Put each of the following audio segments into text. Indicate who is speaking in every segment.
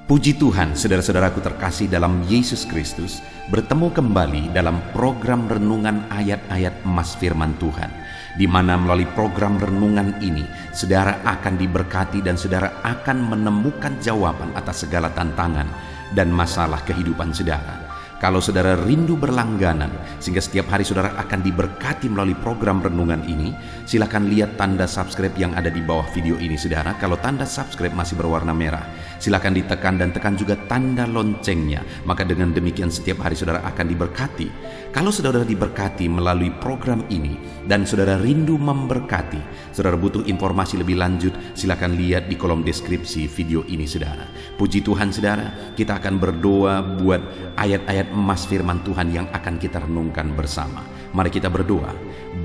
Speaker 1: Puji Tuhan, saudara-saudaraku terkasih dalam Yesus Kristus, bertemu kembali dalam program renungan ayat-ayat emas firman Tuhan, di mana melalui program renungan ini, saudara akan diberkati dan saudara akan menemukan jawaban atas segala tantangan dan masalah kehidupan saudara. Kalau saudara rindu berlangganan sehingga setiap hari saudara akan diberkati melalui program renungan ini, silakan lihat tanda subscribe yang ada di bawah video ini saudara. Kalau tanda subscribe masih berwarna merah, silakan ditekan dan tekan juga tanda loncengnya. Maka dengan demikian setiap hari saudara akan diberkati. Kalau saudara diberkati melalui program ini dan saudara rindu memberkati, saudara butuh informasi lebih lanjut, silakan lihat di kolom deskripsi video ini saudara. Puji Tuhan saudara, kita akan berdoa buat ayat-ayat emas firman Tuhan yang akan kita renungkan bersama. Mari kita berdoa.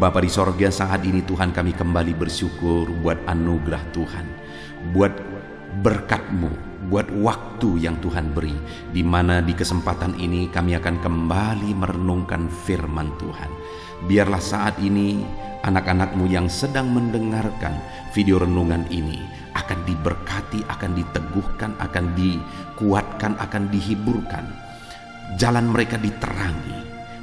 Speaker 1: Bapa di sorga, saat ini Tuhan kami kembali bersyukur buat anugerah Tuhan, buat berkat-Mu, buat waktu yang Tuhan beri, di mana di kesempatan ini kami akan kembali merenungkan firman Tuhan. Biarlah saat ini anak-anak-Mu yang sedang mendengarkan video renungan ini akan diberkati, akan diteguhkan, akan dikuatkan, akan dihiburkan. Jalan mereka diterangi,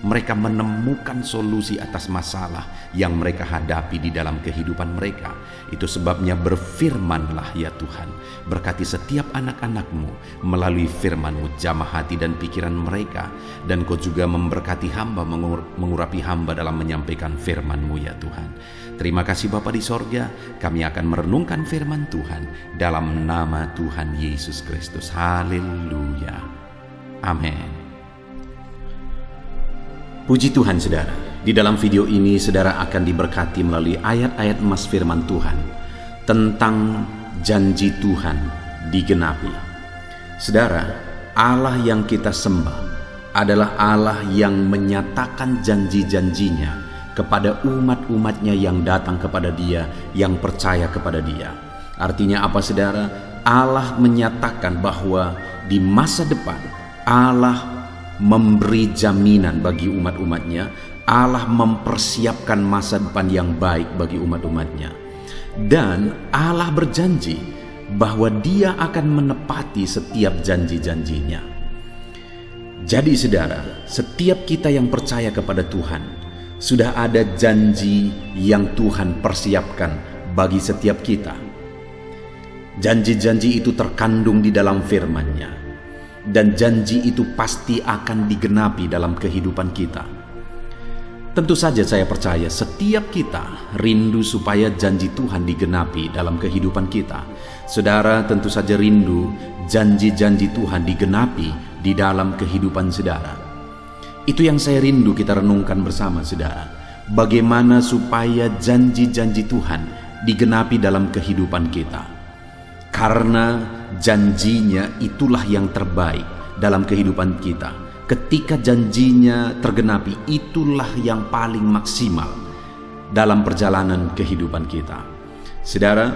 Speaker 1: mereka menemukan solusi atas masalah yang mereka hadapi di dalam kehidupan mereka. Itu sebabnya berfirmanlah ya Tuhan, berkati setiap anak-anak-Mu melalui firman-Mu, jamah hati dan pikiran mereka, dan Kau juga memberkati hamba, mengurapi hamba dalam menyampaikan firman-Mu ya Tuhan. Terima kasih Bapa di sorga, kami akan merenungkan firman Tuhan dalam nama Tuhan Yesus Kristus. Haleluya. Amin. Puji Tuhan saudara, di dalam video ini saudara akan diberkati melalui ayat-ayat emas firman Tuhan tentang janji Tuhan digenapi. Saudara, Allah yang kita sembah adalah Allah yang menyatakan janji-janjinya kepada umat-umatnya yang datang kepada Dia, yang percaya kepada Dia. Artinya apa saudara? Allah menyatakan bahwa di masa depan Allah memberi jaminan bagi umat-umatnya. Allah mempersiapkan masa depan yang baik bagi umat-umatnya. Dan Allah berjanji bahwa Dia akan menepati setiap janji-janjinya. Jadi saudara, setiap kita yang percaya kepada Tuhan, sudah ada janji yang Tuhan persiapkan bagi setiap kita. Janji-janji itu terkandung di dalam firman-Nya, dan janji itu pasti akan digenapi dalam kehidupan kita. Tentu saja saya percaya setiap kita rindu supaya janji Tuhan digenapi dalam kehidupan kita. Saudara tentu saja rindu janji-janji Tuhan digenapi di dalam kehidupan saudara. Itu yang saya rindu kita renungkan bersama saudara. Bagaimana supaya janji-janji Tuhan digenapi dalam kehidupan kita. Karena janjinya itulah yang terbaik dalam kehidupan kita. Ketika janjinya tergenapi, itulah yang paling maksimal dalam perjalanan kehidupan kita. Saudara,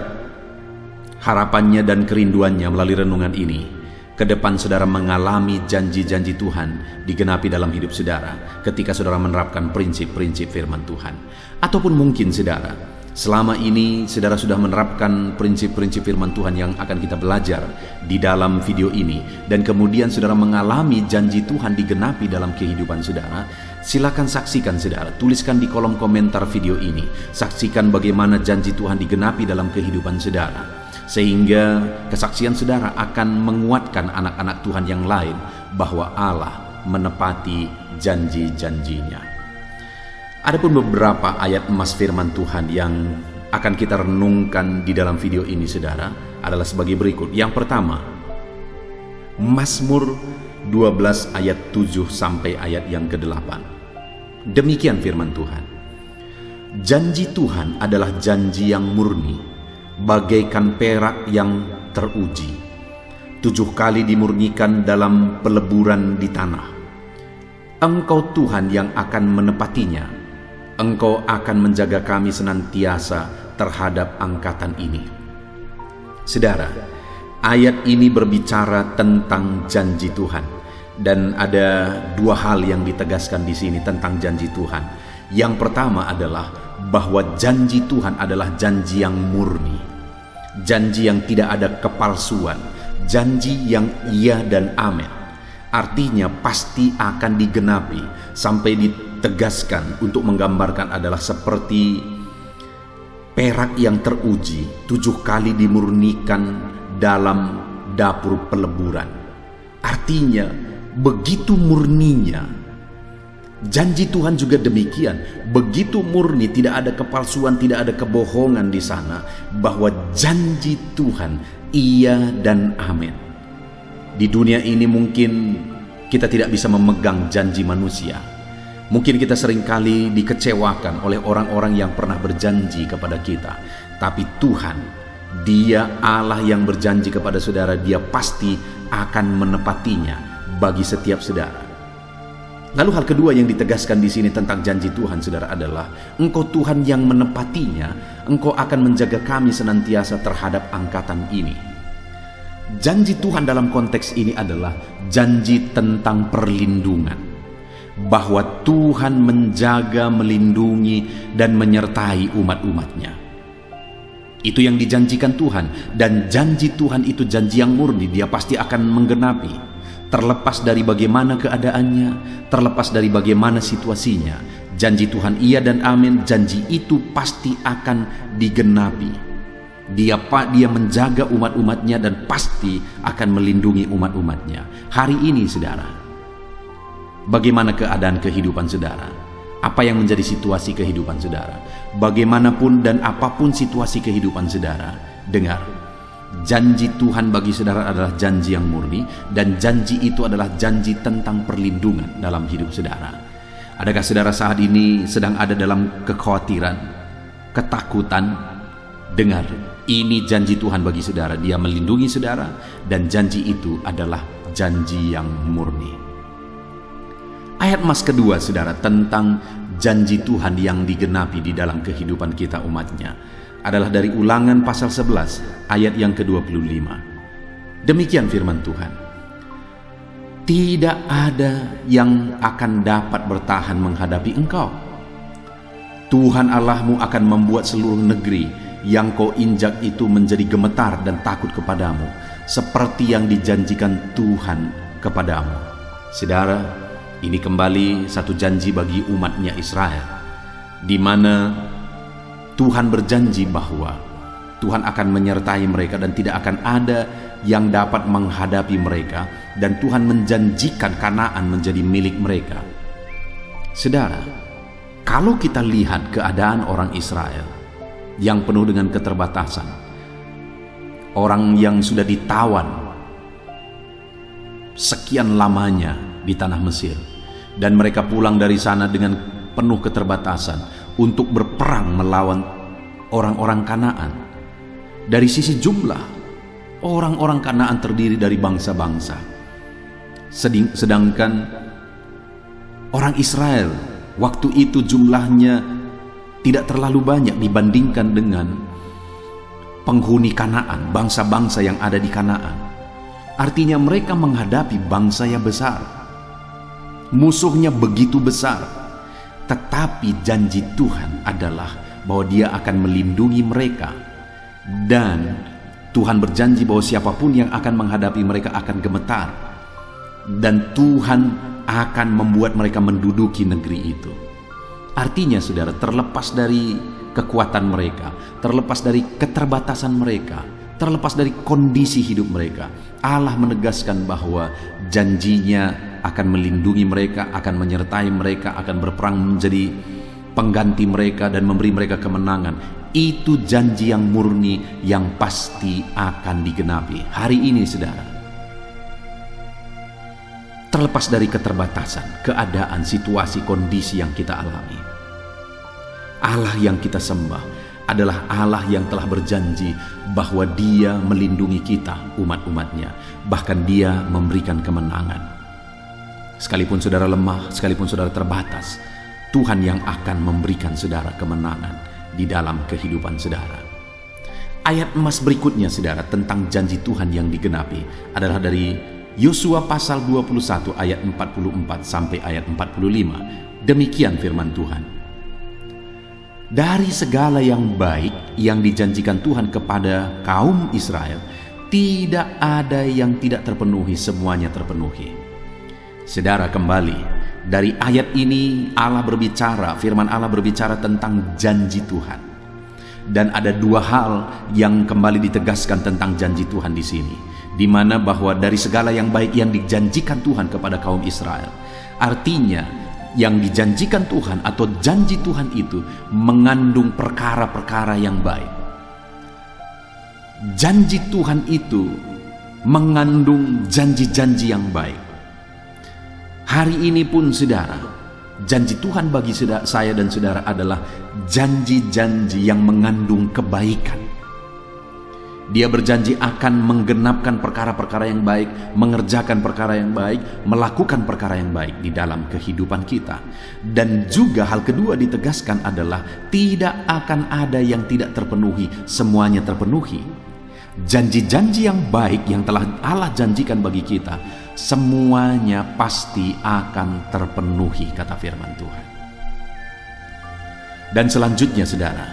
Speaker 1: harapannya dan kerinduannya melalui renungan ini, ke depan saudara mengalami janji-janji Tuhan digenapi dalam hidup saudara ketika saudara menerapkan prinsip-prinsip firman Tuhan. Ataupun mungkin saudara, selama ini saudara sudah menerapkan prinsip-prinsip firman Tuhan yang akan kita belajar di dalam video ini, dan kemudian saudara mengalami janji Tuhan digenapi dalam kehidupan saudara. Silakan saksikan saudara, tuliskan di kolom komentar video ini, saksikan bagaimana janji Tuhan digenapi dalam kehidupan saudara, sehingga kesaksian saudara akan menguatkan anak-anak Tuhan yang lain bahwa Allah menepati janji-janjinya. Adapun beberapa ayat emas firman Tuhan yang akan kita renungkan di dalam video ini saudara adalah sebagai berikut. Yang pertama, Mazmur 12 ayat 7 sampai ayat yang ke-8. Demikian firman Tuhan. Janji Tuhan adalah janji yang murni, bagaikan perak yang teruji. 7 kali dimurnikan dalam peleburan di tanah. Engkau Tuhan yang akan menepatinya. Engkau akan menjaga kami senantiasa terhadap angkatan ini. Saudara, ayat ini berbicara tentang janji Tuhan, dan ada dua hal yang ditegaskan di sini tentang janji Tuhan. Yang pertama adalah bahwa janji Tuhan adalah janji yang murni, janji yang tidak ada kepalsuan, janji yang iya dan amin. Artinya pasti akan digenapi, sampai ditegaskan untuk menggambarkan adalah seperti perak yang teruji 7 kali dimurnikan dalam dapur peleburan. Artinya begitu murninya. Janji Tuhan juga demikian, begitu murni, tidak ada kepalsuan, tidak ada kebohongan di sana, bahwa janji Tuhan iya dan amin. Di dunia ini mungkin kita tidak bisa memegang janji manusia. Mungkin kita seringkali dikecewakan oleh orang-orang yang pernah berjanji kepada kita. Tapi Tuhan, Dia Allah yang berjanji kepada saudara, Dia pasti akan menepatinya bagi setiap saudara. Lalu hal kedua yang ditegaskan di sini tentang janji Tuhan, saudara, adalah Engkau Tuhan yang menepatinya. Engkau akan menjaga kami senantiasa terhadap angkatan ini. Janji Tuhan dalam konteks ini adalah janji tentang perlindungan, bahwa Tuhan menjaga, melindungi, dan menyertai umat-umatnya. Itu yang dijanjikan Tuhan, dan janji Tuhan itu janji yang murni. Dia pasti akan menggenapi, terlepas dari bagaimana keadaannya, terlepas dari bagaimana situasinya. Janji Tuhan iya dan amin, janji itu pasti akan digenapi. Dia menjaga umat-umatnya dan pasti akan melindungi umat-umatnya. Hari ini, saudara, bagaimana keadaan kehidupan saudara? Apa yang menjadi situasi kehidupan saudara? Bagaimanapun dan apapun situasi kehidupan saudara, dengar, janji Tuhan bagi saudara adalah janji yang murni, dan janji itu adalah janji tentang perlindungan dalam hidup saudara. Adakah saudara saat ini sedang ada dalam kekhawatiran, ketakutan? Dengar, ini janji Tuhan bagi saudara. Dia melindungi saudara, dan janji itu adalah janji yang murni. Ayat emas kedua, saudara, tentang janji Tuhan yang digenapi di dalam kehidupan kita umatnya adalah dari Ulangan pasal 11 ayat yang ke-25. Demikian firman Tuhan. Tidak ada yang akan dapat bertahan menghadapi engkau. Tuhan Allahmu akan membuat seluruh negeri yang kau injak itu menjadi gemetar dan takut kepadamu, seperti yang dijanjikan Tuhan kepadamu. Saudara, ini kembali satu janji bagi umatnya Israel, di mana Tuhan berjanji bahwa Tuhan akan menyertai mereka dan tidak akan ada yang dapat menghadapi mereka, dan Tuhan menjanjikan Kanaan menjadi milik mereka. Saudara, kalau kita lihat keadaan orang Israel yang penuh dengan keterbatasan, orang yang sudah ditawan sekian lamanya di tanah Mesir, dan mereka pulang dari sana dengan penuh keterbatasan untuk berperang melawan orang-orang Kanaan. Dari sisi jumlah, orang-orang Kanaan terdiri dari bangsa-bangsa, sedangkan orang Israel waktu itu jumlahnya tidak terlalu banyak dibandingkan dengan penghuni Kanaan, bangsa-bangsa yang ada di Kanaan. Artinya mereka menghadapi bangsa yang besar, musuhnya begitu besar. Tetapi janji Tuhan adalah bahwa Dia akan melindungi mereka, dan Tuhan berjanji bahwa siapapun yang akan menghadapi mereka akan gemetar, dan Tuhan akan membuat mereka menduduki negeri itu. Artinya, saudara, terlepas dari kekuatan mereka, terlepas dari keterbatasan mereka, terlepas dari kondisi hidup mereka, Allah menegaskan bahwa janjinya akan melindungi mereka, akan menyertai mereka, akan berperang menjadi pengganti mereka dan memberi mereka kemenangan. Itu janji yang murni yang pasti akan digenapi. Hari ini, saudara, terlepas dari keterbatasan, keadaan, situasi, kondisi yang kita alami, Allah yang kita sembah adalah Allah yang telah berjanji bahwa Dia melindungi kita, umat-umatnya. Bahkan Dia memberikan kemenangan. Sekalipun saudara lemah, sekalipun saudara terbatas, Tuhan yang akan memberikan saudara kemenangan di dalam kehidupan saudara. Ayat emas berikutnya, saudara, tentang janji Tuhan yang digenapi adalah dari Yosua pasal 21 ayat 44 sampai ayat 45. Demikian firman Tuhan. Dari segala yang baik yang dijanjikan Tuhan kepada kaum Israel, tidak ada yang tidak terpenuhi, semuanya terpenuhi. Saudara, kembali dari ayat ini Allah berbicara, firman Allah berbicara tentang janji Tuhan. Dan ada dua hal yang kembali ditegaskan tentang janji Tuhan di sini, di mana bahwa dari segala yang baik yang dijanjikan Tuhan kepada kaum Israel. Artinya yang dijanjikan Tuhan atau janji Tuhan itu mengandung perkara-perkara yang baik. Janji Tuhan itu mengandung janji-janji yang baik. Hari ini pun saudara, janji Tuhan bagi saya dan saudara adalah janji-janji yang mengandung kebaikan. Dia berjanji akan menggenapkan perkara-perkara yang baik, mengerjakan perkara yang baik, melakukan perkara yang baik di dalam kehidupan kita. Dan juga hal kedua ditegaskan adalah tidak akan ada yang tidak terpenuhi, semuanya terpenuhi. Janji-janji yang baik yang telah Allah janjikan bagi kita, semuanya pasti akan terpenuhi, kata firman Tuhan. Dan selanjutnya saudara,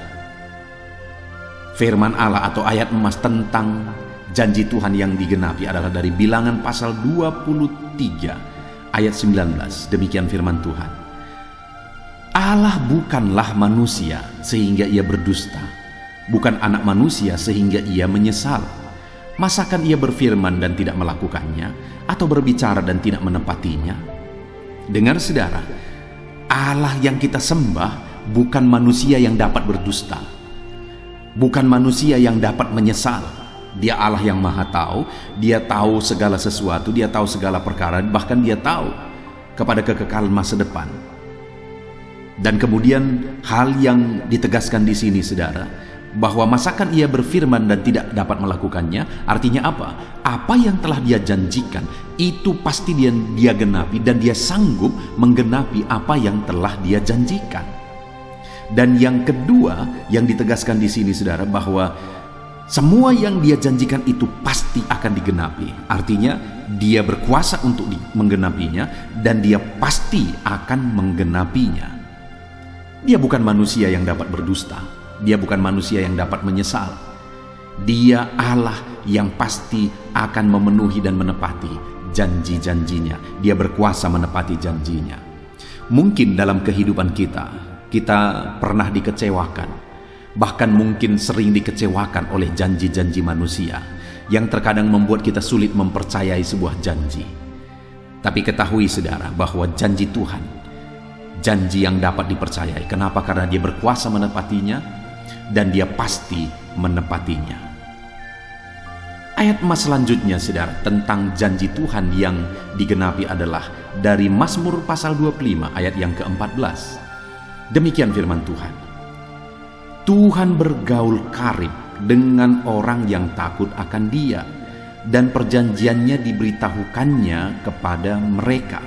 Speaker 1: firman Allah atau ayat emas tentang janji Tuhan yang digenapi adalah dari Bilangan pasal 23 ayat 19. Demikian firman Tuhan. Allah bukanlah manusia sehingga ia berdusta, bukan anak manusia sehingga ia menyesal. Masakan ia berfirman dan tidak melakukannya, atau berbicara dan tidak menepatinya? Dengar saudara, Allah yang kita sembah bukan manusia yang dapat berdusta, bukan manusia yang dapat menyesal. Dia Allah yang maha tahu. Dia tahu segala sesuatu, dia tahu segala perkara, bahkan dia tahu kepada kekekalan masa depan. Dan kemudian hal yang ditegaskan di sini saudara, bahwa masakan ia berfirman dan tidak dapat melakukannya, artinya apa? Apa yang telah dia janjikan itu pasti dia genapi, dan dia sanggup menggenapi apa yang telah dia janjikan. Dan yang kedua yang ditegaskan di sini saudara, bahwa semua yang dia janjikan itu pasti akan digenapi. Artinya dia berkuasa untuk menggenapinya, dan dia pasti akan menggenapinya. Dia bukan manusia yang dapat berdusta, dia bukan manusia yang dapat menyesal. Dia Allah yang pasti akan memenuhi dan menepati janji-janjinya. Dia berkuasa menepati janjinya. Mungkin dalam kehidupan kita pernah dikecewakan, bahkan mungkin sering dikecewakan oleh janji-janji manusia yang terkadang membuat kita sulit mempercayai sebuah janji. Tapi ketahui saudara bahwa janji Tuhan, janji yang dapat dipercayai. Kenapa? Karena dia berkuasa menepatinya, dan dia pasti menepatinya. Ayat emas selanjutnya saudara tentang janji Tuhan yang digenapi adalah dari Mazmur pasal 25 ayat yang ke-14. Demikian firman Tuhan. Tuhan bergaul karib dengan orang yang takut akan Dia, dan perjanjiannya diberitahukannya kepada mereka.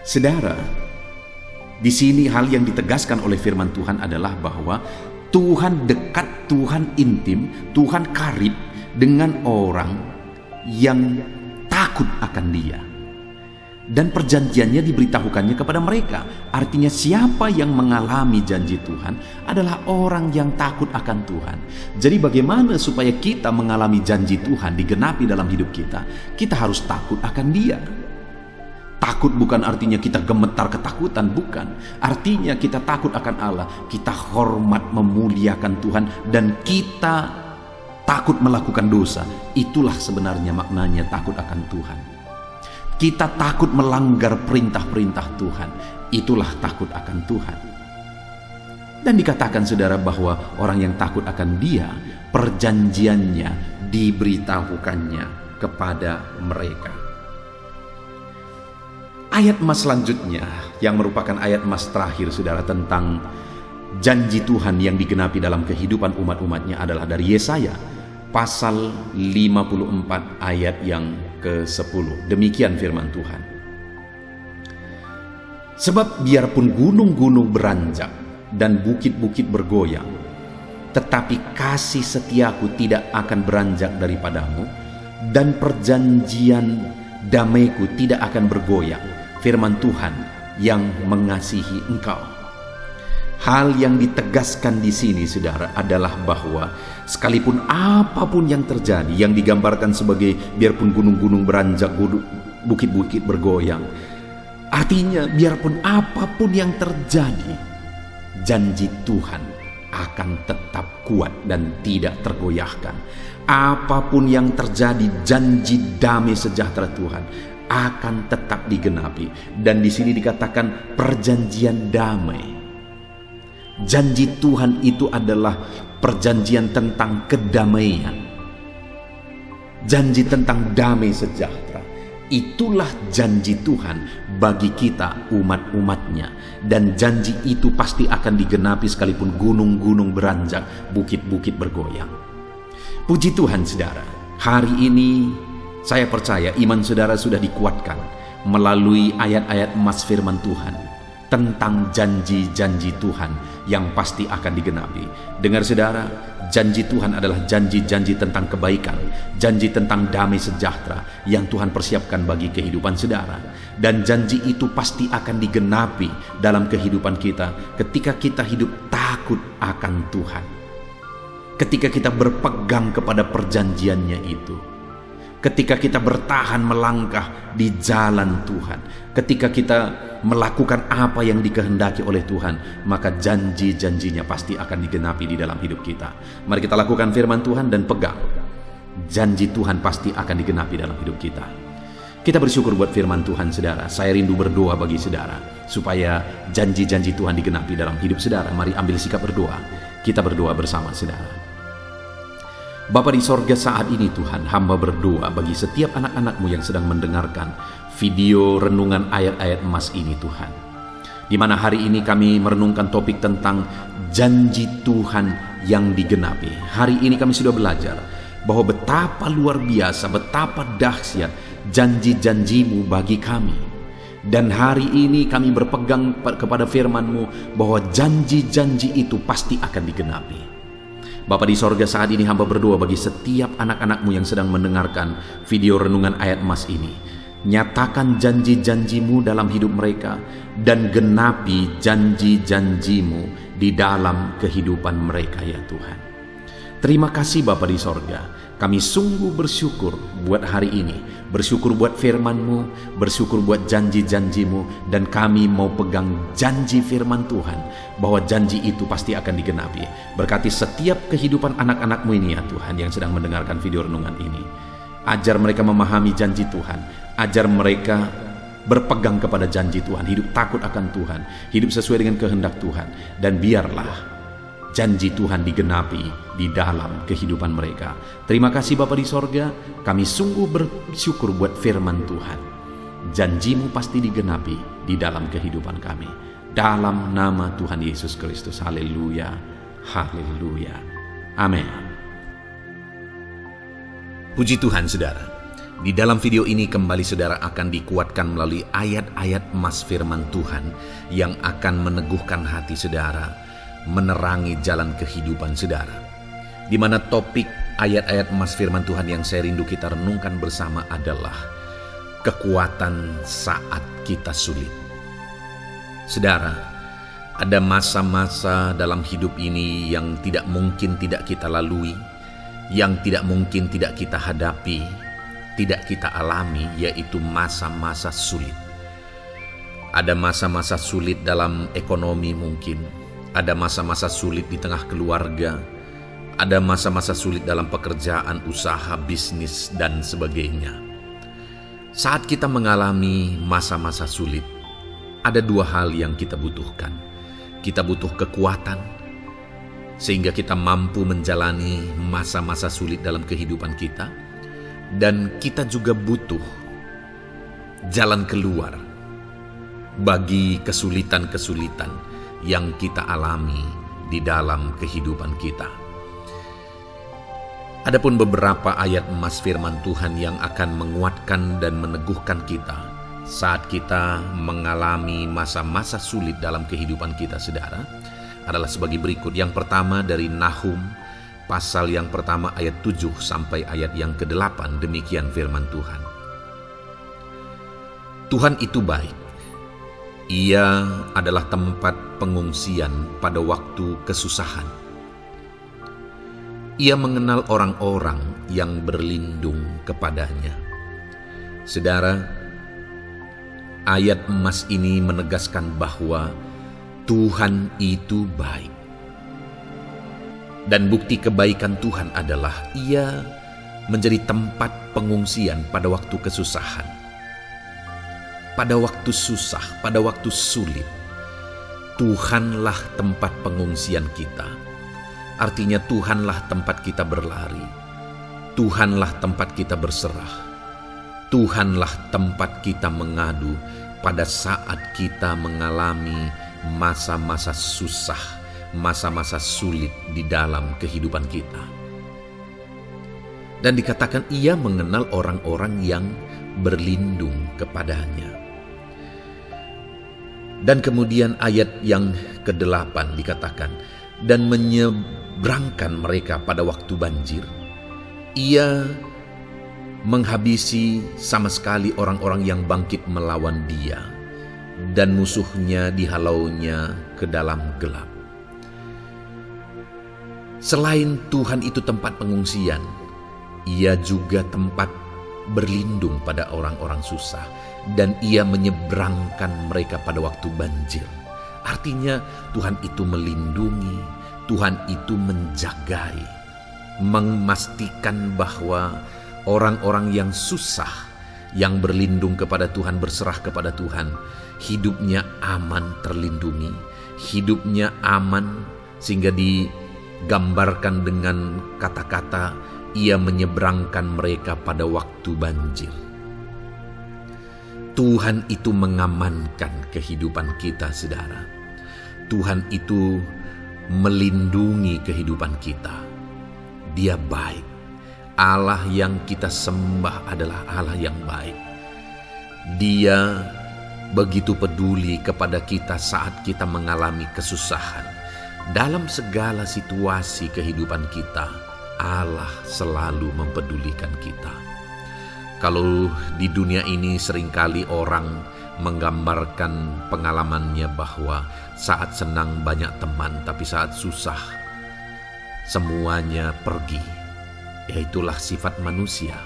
Speaker 1: Saudara, di sini hal yang ditegaskan oleh firman Tuhan adalah bahwa Tuhan dekat, Tuhan intim, Tuhan karib dengan orang yang takut akan Dia, dan perjanjiannya diberitahukannya kepada mereka. Artinya siapa yang mengalami janji Tuhan adalah orang yang takut akan Tuhan. Jadi bagaimana supaya kita mengalami janji Tuhan digenapi dalam hidup kita? Kita harus takut akan Dia. Takut bukan artinya kita gemetar ketakutan, bukan. Artinya kita takut akan Allah, kita hormat memuliakan Tuhan, dan kita takut melakukan dosa. Itulah sebenarnya maknanya takut akan Tuhan. Kita takut melanggar perintah-perintah Tuhan. Itulah takut akan Tuhan. Dan dikatakan saudara bahwa orang yang takut akan Dia, perjanjiannya diberitahukannya kepada mereka. Ayat emas selanjutnya yang merupakan ayat emas terakhir saudara tentang janji Tuhan yang digenapi dalam kehidupan umat-umatnya adalah dari Yesaya pasal 54 ayat yang ke-10. Demikian firman Tuhan. Sebab biarpun gunung-gunung beranjak dan bukit-bukit bergoyang, tetapi kasih setiaku tidak akan beranjak daripadamu, dan perjanjian damaiku tidak akan bergoyang. Firman Tuhan yang mengasihi engkau. Hal yang ditegaskan di sini, saudara, adalah bahwa sekalipun apapun yang terjadi, yang digambarkan sebagai biarpun gunung-gunung beranjak, bukit-bukit bergoyang, artinya biarpun apapun yang terjadi, janji Tuhan akan tetap kuat dan tidak tergoyahkan. Apapun yang terjadi, janji damai sejahtera Tuhan akan tetap digenapi. Dan di sini dikatakan perjanjian damai. Janji Tuhan itu adalah perjanjian tentang kedamaian. Janji tentang damai sejahtera. Itulah janji Tuhan bagi kita umat-umatnya. Dan janji itu pasti akan digenapi sekalipun gunung-gunung beranjak, bukit-bukit bergoyang. Puji Tuhan, saudara. Hari ini saya percaya iman saudara sudah dikuatkan melalui ayat-ayat emas firman Tuhan tentang janji-janji Tuhan yang pasti akan digenapi. Dengar saudara, janji Tuhan adalah janji-janji tentang kebaikan, janji tentang damai sejahtera yang Tuhan persiapkan bagi kehidupan saudara. Dan janji itu pasti akan digenapi dalam kehidupan kita ketika kita hidup takut akan Tuhan. Ketika kita berpegang kepada perjanjiannya itu. Ketika kita bertahan melangkah di jalan Tuhan, ketika kita melakukan apa yang dikehendaki oleh Tuhan, maka janji-janjinya pasti akan digenapi di dalam hidup kita. Mari kita lakukan firman Tuhan dan pegang. Janji Tuhan pasti akan digenapi dalam hidup kita. Kita bersyukur buat firman Tuhan, saudara. Saya rindu berdoa bagi saudara supaya janji-janji Tuhan digenapi dalam hidup saudara. Mari ambil sikap berdoa. Kita berdoa bersama, saudara. Bapa di sorga, saat ini Tuhan, hamba berdoa bagi setiap anak-anak-Mu yang sedang mendengarkan video renungan ayat-ayat emas ini, Tuhan. Di mana hari ini kami merenungkan topik tentang janji Tuhan yang digenapi. Hari ini kami sudah belajar bahwa betapa luar biasa, betapa dahsyat janji-janji-Mu bagi kami. Dan hari ini kami berpegang kepada firman-Mu bahwa janji-janji itu pasti akan digenapi. Bapa di sorga, saat ini hamba berdoa bagi setiap anak-anak-Mu yang sedang mendengarkan video renungan ayat emas ini. Nyatakan janji-janji-Mu dalam hidup mereka dan genapi janji-janji-Mu di dalam kehidupan mereka, ya Tuhan. Terima kasih Bapa di sorga. Kami sungguh bersyukur buat hari ini. Bersyukur buat firman-Mu, bersyukur buat janji-janji-Mu, dan kami mau pegang janji firman Tuhan bahwa janji itu pasti akan digenapi. Berkati setiap kehidupan anak-anak-Mu ini, ya Tuhan, yang sedang mendengarkan video renungan ini. Ajar mereka memahami janji Tuhan, ajar mereka berpegang kepada janji Tuhan, hidup takut akan Tuhan, hidup sesuai dengan kehendak Tuhan, dan biarlah janji Tuhan digenapi di dalam kehidupan mereka. Terima kasih Bapa di sorga, kami sungguh bersyukur buat firman Tuhan. Janji-Mu pasti digenapi di dalam kehidupan kami. Dalam nama Tuhan Yesus Kristus, haleluya, haleluya, amin. Puji Tuhan, saudara. Di dalam video ini kembali saudara akan dikuatkan melalui ayat-ayat emas firman Tuhan yang akan meneguhkan hati saudara, menerangi jalan kehidupan saudara. Di mana topik ayat-ayat emas firman Tuhan yang saya rindu kita renungkan bersama adalah kekuatan saat kita sulit. Saudara, ada masa-masa dalam hidup ini yang tidak mungkin tidak kita lalui, yang tidak mungkin tidak kita hadapi, tidak kita alami, yaitu masa-masa sulit. Ada masa-masa sulit dalam ekonomi mungkin, ada masa-masa sulit di tengah keluarga, ada masa-masa sulit dalam pekerjaan, usaha, bisnis, dan sebagainya. Saat kita mengalami masa-masa sulit, ada dua hal yang kita butuhkan. Kita butuh kekuatan, sehingga kita mampu menjalani masa-masa sulit dalam kehidupan kita. Dan kita juga butuh jalan keluar bagi kesulitan-kesulitan yang kita alami di dalam kehidupan kita. Adapun beberapa ayat emas firman Tuhan yang akan menguatkan dan meneguhkan kita saat kita mengalami masa-masa sulit dalam kehidupan kita, saudara, adalah sebagai berikut. Yang pertama dari Nahum, pasal yang pertama ayat 7 sampai ayat yang ke-8, demikian firman Tuhan. Tuhan itu baik. Ia adalah tempat pengungsian pada waktu kesusahan. Ia mengenal orang-orang yang berlindung kepadanya. Saudara, ayat emas ini menegaskan bahwa Tuhan itu baik. Dan bukti kebaikan Tuhan adalah Ia menjadi tempat pengungsian pada waktu kesusahan. Pada waktu susah, pada waktu sulit, Tuhanlah tempat pengungsian kita. Artinya Tuhanlah tempat kita berlari. Tuhanlah tempat kita berserah. Tuhanlah tempat kita mengadu pada saat kita mengalami masa-masa susah, masa-masa sulit di dalam kehidupan kita. Dan dikatakan Ia mengenal orang-orang yang berlindung kepadanya. Dan kemudian ayat yang ke-8 dikatakan, dan menyeberangkan mereka pada waktu banjir. Ia menghabisi sama sekali orang-orang yang bangkit melawan Dia, dan musuhnya dihalaunya ke dalam gelap. Selain Tuhan itu tempat pengungsian, Ia juga tempat berlindung pada orang-orang susah, dan Ia menyeberangkan mereka pada waktu banjir. Artinya Tuhan itu melindungi, Tuhan itu menjagai, memastikan bahwa orang-orang yang susah, yang berlindung kepada Tuhan, berserah kepada Tuhan, hidupnya aman, terlindungi, hidupnya aman, sehingga digambarkan dengan kata-kata Ia menyeberangkan mereka pada waktu banjir. Tuhan itu mengamankan kehidupan kita, saudara. Tuhan itu melindungi kehidupan kita. Dia baik. Allah yang kita sembah adalah Allah yang baik. Dia begitu peduli kepada kita saat kita mengalami kesusahan. Dalam segala situasi kehidupan kita, Allah selalu mempedulikan kita. Kalau di dunia ini seringkali orang menggambarkan pengalamannya bahwa saat senang banyak teman, tapi saat susah semuanya pergi. Ya, itulah sifat manusia.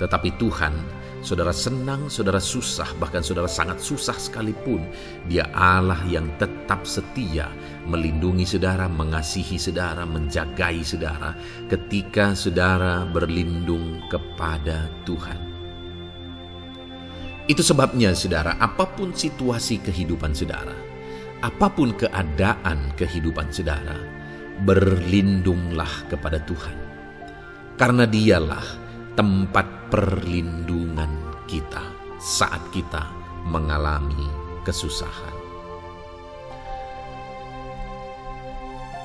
Speaker 1: Tetapi Tuhan, saudara senang, saudara susah, bahkan saudara sangat susah sekalipun, Dia Allah yang tetap setia melindungi saudara, mengasihi saudara, menjagai saudara ketika saudara berlindung kepada Tuhan. Itu sebabnya saudara, apapun situasi kehidupan saudara, apapun keadaan kehidupan saudara, berlindunglah kepada Tuhan. Karena Dialah tempat perlindungan kita saat kita mengalami kesusahan.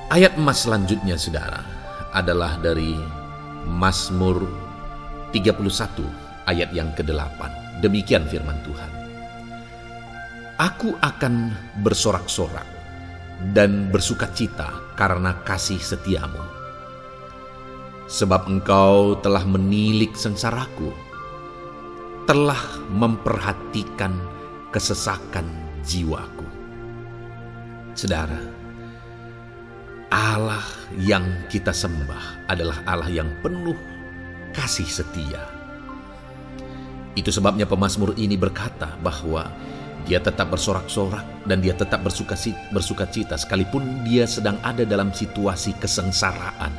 Speaker 1: Ayat emas selanjutnya saudara adalah dari Mazmur 31 ayat yang ke-8. Demikian firman Tuhan. Aku akan bersorak-sorak dan bersukacita karena kasih setiamu. Sebab Engkau telah menilik sengsaraku, telah memperhatikan kesesakan jiwaku. Saudara, Allah yang kita sembah adalah Allah yang penuh kasih setia. Itu sebabnya pemazmur ini berkata bahwa dia tetap bersorak-sorak dan dia tetap bersukacita sekalipun dia sedang ada dalam situasi kesengsaraan.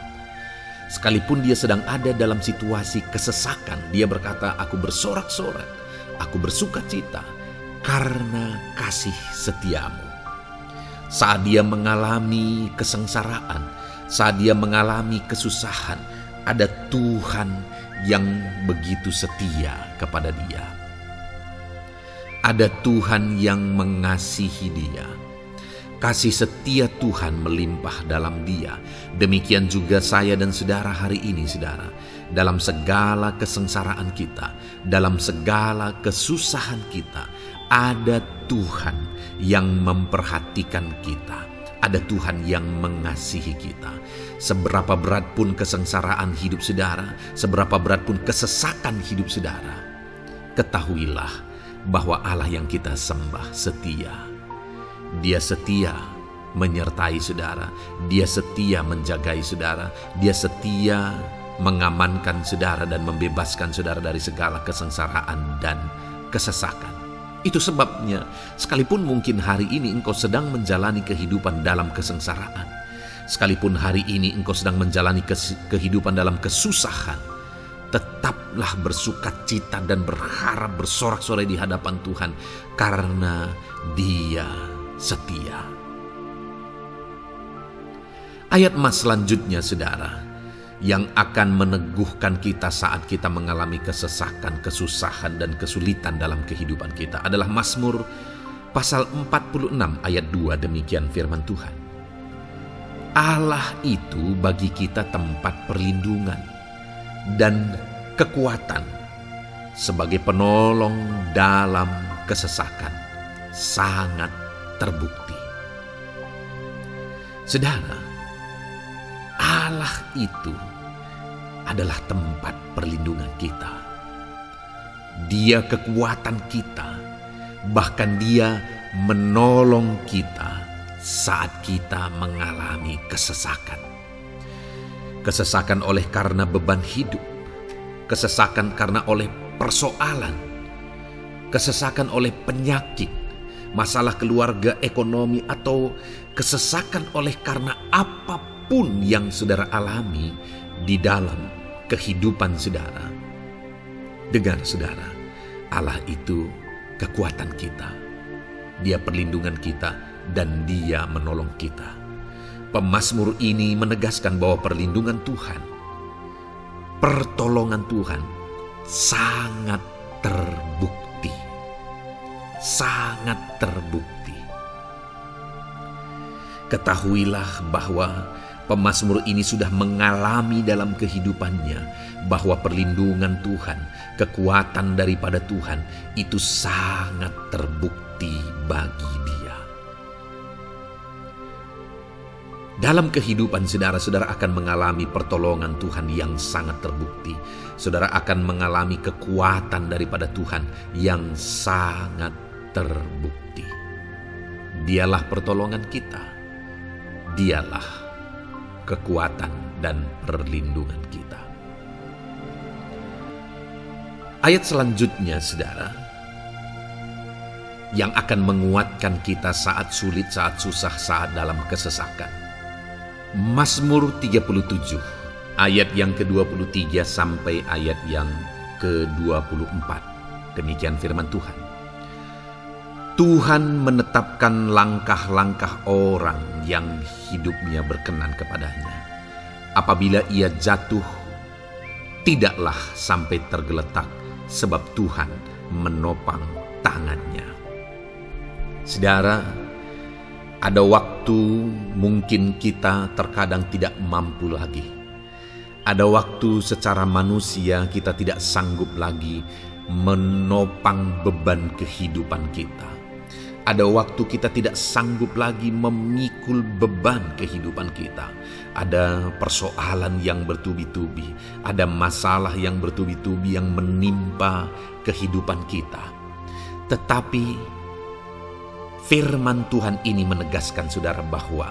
Speaker 1: Sekalipun dia sedang ada dalam situasi kesesakan, dia berkata, aku bersorak-sorak, aku bersukacita karena kasih setiamu. Saat dia mengalami kesengsaraan, saat dia mengalami kesusahan, ada Tuhan yang begitu setia kepada dia. Ada Tuhan yang mengasihi dia. Kasih setia Tuhan melimpah dalam dia. Demikian juga saya dan saudara hari ini, saudara. Dalam segala kesengsaraan kita, dalam segala kesusahan kita, ada Tuhan yang memperhatikan kita. Ada Tuhan yang mengasihi kita. Seberapa berat pun kesengsaraan hidup saudara, seberapa berat pun kesesakan hidup saudara, ketahuilah bahwa Allah yang kita sembah setia. Dia setia menyertai saudara, Dia setia menjagai saudara, Dia setia mengamankan saudara dan membebaskan saudara dari segala kesengsaraan dan kesesakan. Itu sebabnya sekalipun mungkin hari ini engkau sedang menjalani kehidupan dalam kesengsaraan, sekalipun hari ini engkau sedang menjalani kehidupan dalam kesusahan, tetaplah bersukacita dan berharap bersorak-sorai di hadapan Tuhan, karena Dia setia. Ayat mas selanjutnya saudara, yang akan meneguhkan kita saat kita mengalami kesesakan, kesusahan, dan kesulitan dalam kehidupan kita adalah Mazmur pasal 46 ayat 2. Demikian firman Tuhan. Allah itu bagi kita tempat perlindungan dan kekuatan sebagai penolong dalam kesesakan, sangat terbukti. Saudara, Allah itu adalah tempat perlindungan kita. Dia kekuatan kita, bahkan Dia menolong kita saat kita mengalami kesesakan. Kesesakan oleh karena beban hidup, kesesakan karena oleh persoalan, kesesakan oleh penyakit, masalah keluarga, ekonomi, atau kesesakan oleh karena apapun yang saudara alami di dalam kehidupan saudara. Dengar saudara, Allah itu kekuatan kita, Dia perlindungan kita, dan Dia menolong kita. Pemazmur ini menegaskan bahwa perlindungan Tuhan, pertolongan Tuhan sangat terbukti. Sangat terbukti. Ketahuilah bahwa pemazmur ini sudah mengalami dalam kehidupannya bahwa perlindungan Tuhan, kekuatan daripada Tuhan itu sangat terbukti bagi dia. Dalam kehidupan saudara akan mengalami pertolongan Tuhan yang sangat terbukti. Saudara akan mengalami kekuatan daripada Tuhan yang sangat terbukti. Dialah pertolongan kita. Dialah kekuatan dan perlindungan kita. Ayat selanjutnya saudara, yang akan menguatkan kita saat sulit, saat susah, saat dalam kesesakan. Mazmur 37 ayat yang ke-23 sampai ayat yang ke-24. Demikian firman Tuhan. Tuhan menetapkan langkah-langkah orang yang hidupnya berkenan kepadanya. Apabila ia jatuh, tidaklah sampai tergeletak, sebab Tuhan menopang tangannya. Saudara, ada waktu mungkin kita terkadang tidak mampu lagi. Ada waktu secara manusia kita tidak sanggup lagi menopang beban kehidupan kita. Ada waktu kita tidak sanggup lagi memikul beban kehidupan kita. Ada persoalan yang bertubi-tubi, ada masalah yang bertubi-tubi yang menimpa kehidupan kita. Tetapi firman Tuhan ini menegaskan saudara bahwa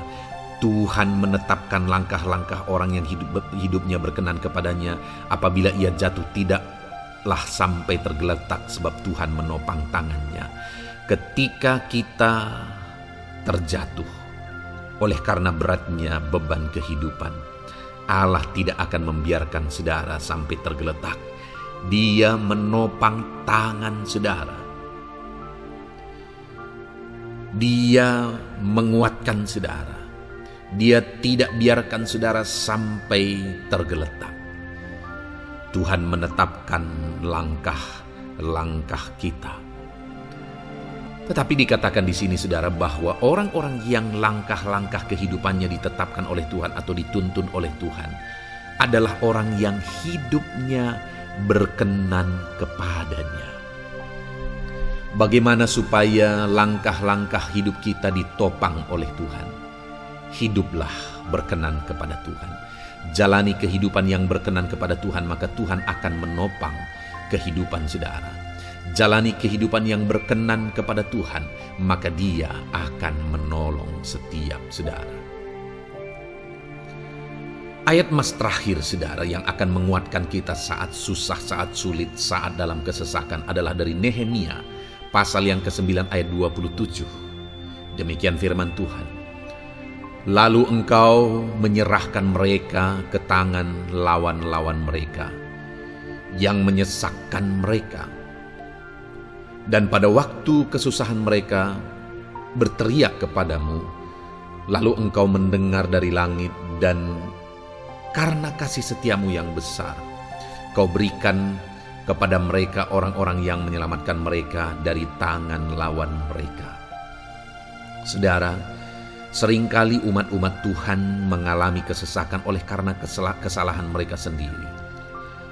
Speaker 1: Tuhan menetapkan langkah-langkah orang yang hidupnya berkenan kepadanya. Apabila ia jatuh, tidaklah sampai tergeletak, sebab Tuhan menopang tangannya. Ketika kita terjatuh oleh karena beratnya beban kehidupan, Allah tidak akan membiarkan saudara sampai tergeletak. Dia menopang tangan saudara. Dia menguatkan saudara. Dia tidak biarkan saudara sampai tergeletak. Tuhan menetapkan langkah-langkah kita. Tetapi dikatakan di sini saudara bahwa orang-orang yang langkah-langkah kehidupannya ditetapkan oleh Tuhan atau dituntun oleh Tuhan adalah orang yang hidupnya berkenan kepadanya. Bagaimana supaya langkah-langkah hidup kita ditopang oleh Tuhan? Hiduplah berkenan kepada Tuhan. Jalani kehidupan yang berkenan kepada Tuhan, maka Tuhan akan menopang kehidupan saudara. jalani kehidupan yang berkenan kepada Tuhan, maka Dia akan menolong setiap saudara. Ayat mas terakhir saudara yang akan menguatkan kita saat susah, saat sulit, saat dalam kesesakan adalah dari Nehemia pasal yang ke-9 ayat 27. Demikian firman Tuhan. Lalu engkau menyerahkan mereka ke tangan lawan-lawan mereka yang menyesakkan mereka. Dan pada waktu kesusahan mereka berteriak kepadamu, lalu engkau mendengar dari langit dan karena kasih setiamu yang besar, kau berikan kepada mereka orang-orang yang menyelamatkan mereka dari tangan lawan mereka. Saudara, seringkali umat-umat Tuhan mengalami kesesakan oleh karena kesalahan mereka sendiri.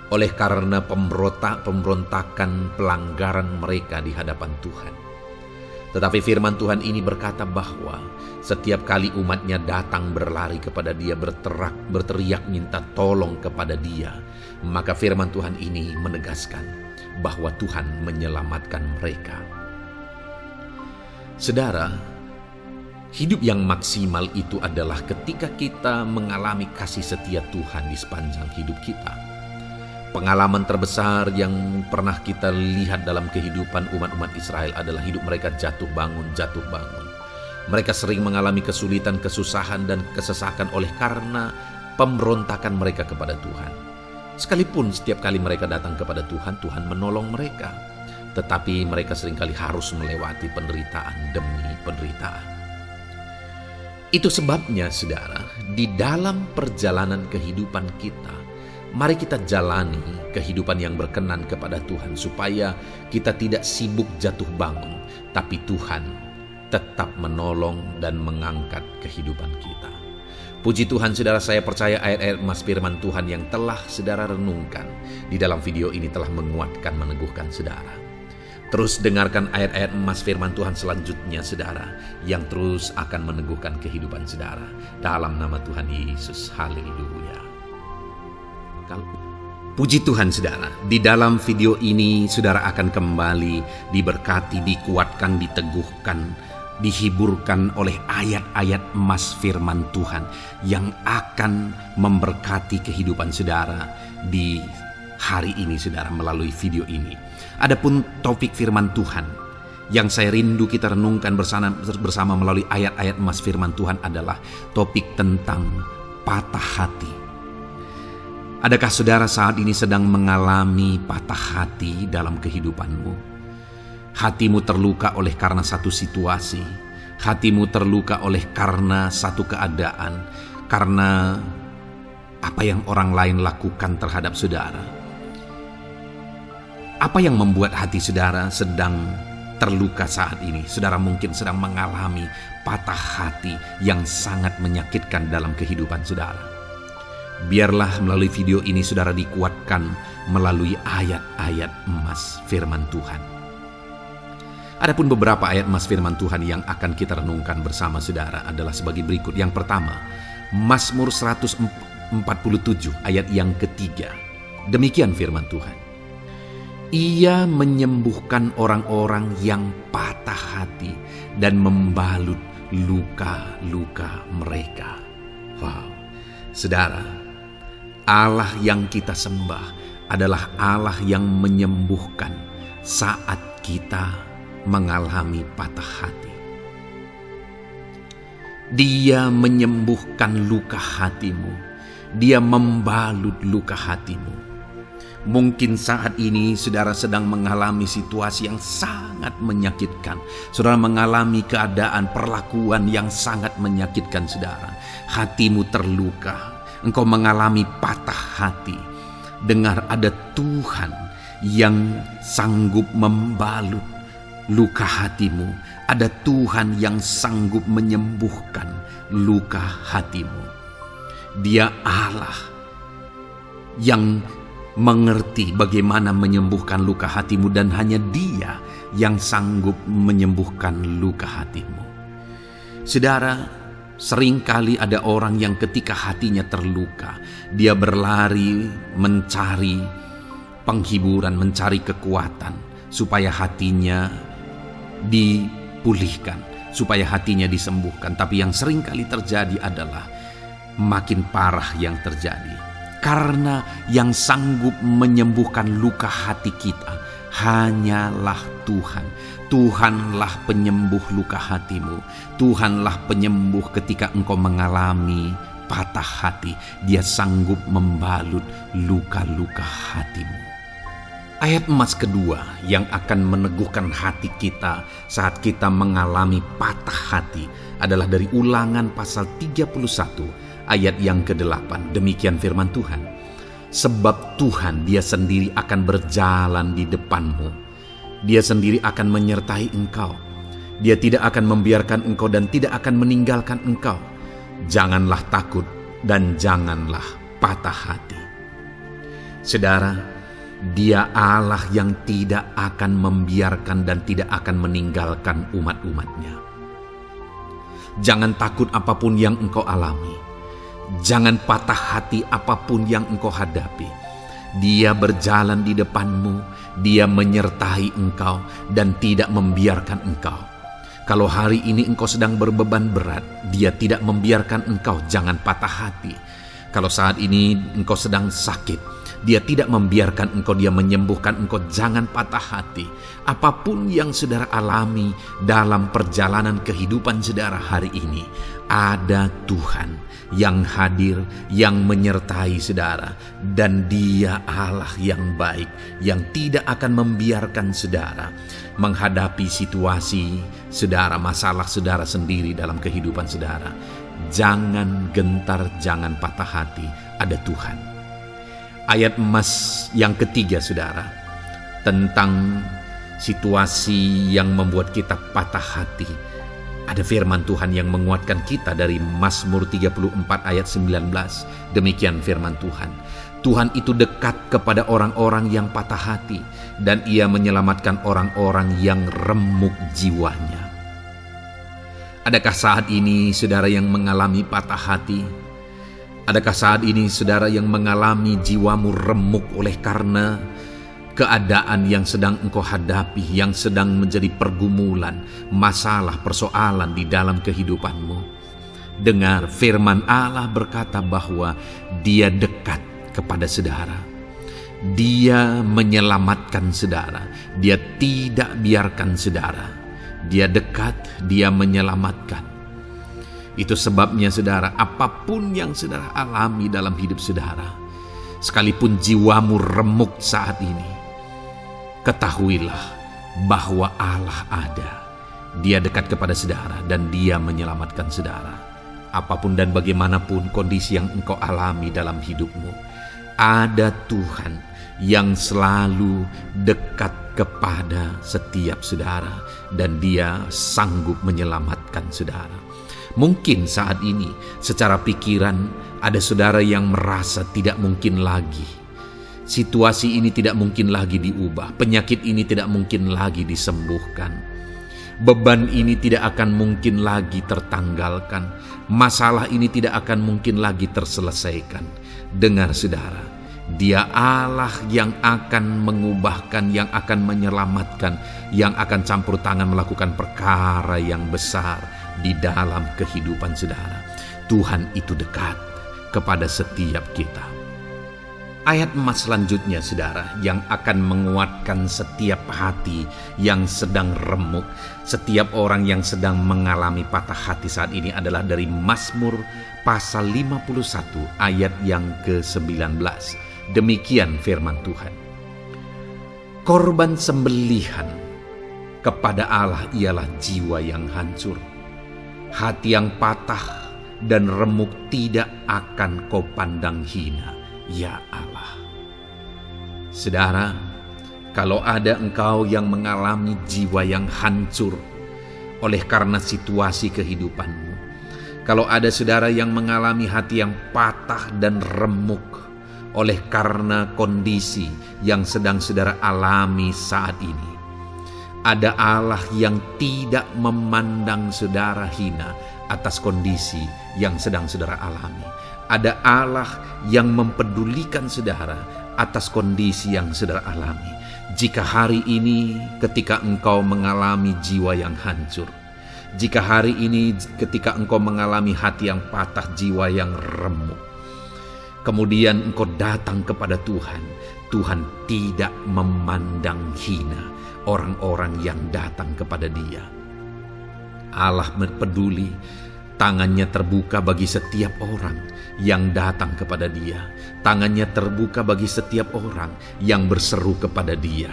Speaker 1: Oleh karena pemberontakan, pelanggaran mereka di hadapan Tuhan. Tetapi firman Tuhan ini berkata bahwa setiap kali umatnya datang berlari kepada Dia, berteriak minta tolong kepada Dia, maka firman Tuhan ini menegaskan bahwa Tuhan menyelamatkan mereka. Saudara, hidup yang maksimal itu adalah ketika kita mengalami kasih setia Tuhan di sepanjang hidup kita. Pengalaman terbesar yang pernah kita lihat dalam kehidupan umat-umat Israel adalah hidup mereka jatuh bangun. Mereka sering mengalami kesulitan, kesusahan, dan kesesakan oleh karena pemberontakan mereka kepada Tuhan. Sekalipun setiap kali mereka datang kepada Tuhan, Tuhan menolong mereka. Tetapi mereka seringkali harus melewati penderitaan demi penderitaan. Itu sebabnya, saudara, di dalam perjalanan kehidupan kita, mari kita jalani kehidupan yang berkenan kepada Tuhan supaya kita tidak sibuk jatuh bangun, tapi Tuhan tetap menolong dan mengangkat kehidupan kita. Puji Tuhan, saudara, saya percaya ayat-ayat mas firman Tuhan yang telah saudara renungkan di dalam video ini telah menguatkan, meneguhkan saudara. Terus dengarkan ayat-ayat emas firman Tuhan selanjutnya, saudara, yang terus akan meneguhkan kehidupan saudara. Dalam nama Tuhan Yesus, haleluya. Puji Tuhan, saudara, di dalam video ini saudara akan kembali diberkati, dikuatkan, diteguhkan, dihiburkan oleh ayat-ayat emas firman Tuhan yang akan memberkati kehidupan saudara di hari ini, saudara, melalui video ini. Adapun topik firman Tuhan yang saya rindu kita renungkan bersama melalui ayat-ayat emas firman Tuhan adalah topik tentang patah hati. Adakah saudara saat ini sedang mengalami patah hati dalam kehidupanmu? Hatimu terluka oleh karena satu situasi. Hatimu terluka oleh karena satu keadaan. Karena apa yang orang lain lakukan terhadap saudara. Apa yang membuat hati saudara sedang terluka saat ini? Saudara mungkin sedang mengalami patah hati yang sangat menyakitkan dalam kehidupan saudara. Biarlah melalui video ini saudara dikuatkan melalui ayat-ayat emas firman Tuhan. Adapun beberapa ayat emas firman Tuhan yang akan kita renungkan bersama saudara adalah sebagai berikut. Yang pertama, Mazmur 147 ayat yang ketiga. Demikian firman Tuhan. Ia menyembuhkan orang-orang yang patah hati dan membalut luka-luka mereka. Wow, saudara, Allah yang kita sembah adalah Allah yang menyembuhkan saat kita mengalami patah hati. Dia menyembuhkan luka hatimu. Dia membalut luka hatimu. Mungkin saat ini saudara sedang mengalami situasi yang sangat menyakitkan. Saudara mengalami keadaan perlakuan yang sangat menyakitkan saudara. Hatimu terluka. Engkau mengalami patah hati. Dengar, ada Tuhan yang sanggup membalut luka hatimu. Ada Tuhan yang sanggup menyembuhkan luka hatimu. Dia Allah yang mengerti bagaimana menyembuhkan luka hatimu, dan hanya Dia yang sanggup menyembuhkan luka hatimu. Saudara, seringkali ada orang yang ketika hatinya terluka, dia berlari mencari penghiburan, mencari kekuatan. supaya hatinya dipulihkan, supaya hatinya disembuhkan. Tapi yang sering kali terjadi adalah makin parah yang terjadi. Karena yang sanggup menyembuhkan luka hati kita hanyalah Tuhan. Tuhanlah penyembuh luka hatimu. Tuhanlah penyembuh ketika engkau mengalami patah hati. Dia sanggup membalut luka-luka hatimu. Ayat emas kedua yang akan meneguhkan hati kita saat kita mengalami patah hati adalah dari Ulangan pasal 31 ayat yang ke-8. Demikian firman Tuhan. Sebab Tuhan dia sendiri akan berjalan di depanmu. Dia sendiri akan menyertai engkau. Dia tidak akan membiarkan engkau dan tidak akan meninggalkan engkau. Janganlah takut dan janganlah patah hati. Saudara, Dia Allah yang tidak akan membiarkan dan tidak akan meninggalkan umat-umatnya. Jangan takut apapun yang engkau alami. Jangan patah hati apapun yang engkau hadapi. Dia berjalan di depanmu, Dia menyertai engkau dan tidak membiarkan engkau. Kalau hari ini engkau sedang berbeban berat, Dia tidak membiarkan engkau, jangan patah hati. Kalau saat ini engkau sedang sakit, Dia tidak membiarkan engkau, Dia menyembuhkan engkau, jangan patah hati. Apapun yang saudara alami dalam perjalanan kehidupan saudara hari ini, ada Tuhan yang hadir, yang menyertai saudara. Dan Dia Allah yang baik, yang tidak akan membiarkan saudara menghadapi situasi saudara, masalah saudara sendiri dalam kehidupan saudara. Jangan gentar, jangan patah hati, ada Tuhan. Ayat emas yang ketiga saudara, tentang situasi yang membuat kita patah hati. Ada firman Tuhan yang menguatkan kita dari Mazmur 34 ayat 19. Demikian firman Tuhan. Tuhan itu dekat kepada orang-orang yang patah hati, dan Ia menyelamatkan orang-orang yang remuk jiwanya. Adakah saat ini saudara yang mengalami patah hati? Adakah saat ini saudara yang mengalami jiwamu remuk oleh karena keadaan yang sedang engkau hadapi, yang sedang menjadi pergumulan, masalah, persoalan di dalam kehidupanmu? Dengar, firman Allah berkata bahwa Dia dekat kepada saudara. Dia menyelamatkan saudara. Dia tidak biarkan saudara. Dia dekat, Dia menyelamatkan. Itu sebabnya saudara, apapun yang saudara alami dalam hidup saudara, sekalipun jiwamu remuk saat ini, ketahuilah bahwa Allah ada. Dia dekat kepada saudara dan Dia menyelamatkan saudara. Apapun dan bagaimanapun kondisi yang engkau alami dalam hidupmu, ada Tuhan yang selalu dekat kepada setiap saudara dan Dia sanggup menyelamatkan saudara. Mungkin saat ini secara pikiran ada saudara yang merasa tidak mungkin lagi. Situasi ini tidak mungkin lagi diubah. Penyakit ini tidak mungkin lagi disembuhkan. Beban ini tidak akan mungkin lagi tertanggalkan. Masalah ini tidak akan mungkin lagi terselesaikan. Dengar saudara, Dia Allah yang akan mengubahkan, yang akan menyelamatkan, yang akan campur tangan melakukan perkara yang besar di dalam kehidupan saudara. Tuhan itu dekat kepada setiap kita. Ayat emas selanjutnya saudara, yang akan menguatkan setiap hati yang sedang remuk, setiap orang yang sedang mengalami patah hati saat ini adalah dari Mazmur pasal 51 ayat yang ke-19. Demikian firman Tuhan. Korban sembelihan kepada Allah ialah jiwa yang hancur. Hati yang patah dan remuk tidak akan kau pandang hina, ya Allah. Saudara, kalau ada engkau yang mengalami jiwa yang hancur oleh karena situasi kehidupanmu, kalau ada saudara yang mengalami hati yang patah dan remuk oleh karena kondisi yang sedang saudara alami saat ini, ada Allah yang tidak memandang saudara hina atas kondisi yang sedang saudara alami. Ada Allah yang mempedulikan saudara atas kondisi yang saudara alami.
Speaker 2: Jika hari ini ketika engkau mengalami jiwa yang hancur, jika hari ini ketika engkau mengalami hati yang patah, jiwa yang remuk, kemudian engkau datang kepada Tuhan, Tuhan tidak memandang hina orang-orang yang datang kepada Dia. Allah peduli, tangannya terbuka bagi setiap orang yang datang kepada Dia. Tangannya terbuka bagi setiap orang yang berseru kepada Dia.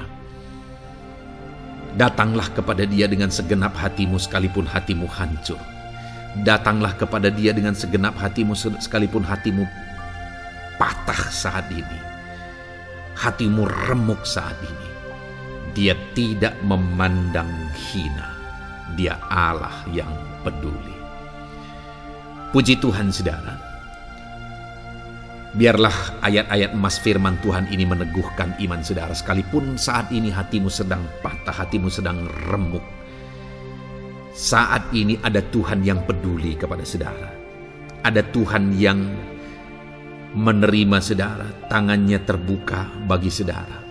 Speaker 2: Datanglah kepada Dia dengan segenap hatimu sekalipun hatimu hancur. Datanglah kepada Dia dengan segenap hatimu sekalipun hatimu patah saat ini. Hatimu remuk saat ini. Dia tidak memandang hina. Dia Allah yang peduli. Puji Tuhan, saudara. Biarlah ayat-ayat emas firman Tuhan ini meneguhkan iman saudara. Sekalipun saat ini hatimu sedang patah, hatimu sedang remuk, saat ini ada Tuhan yang peduli kepada saudara. Ada Tuhan yang menerima saudara, tangannya terbuka bagi saudara.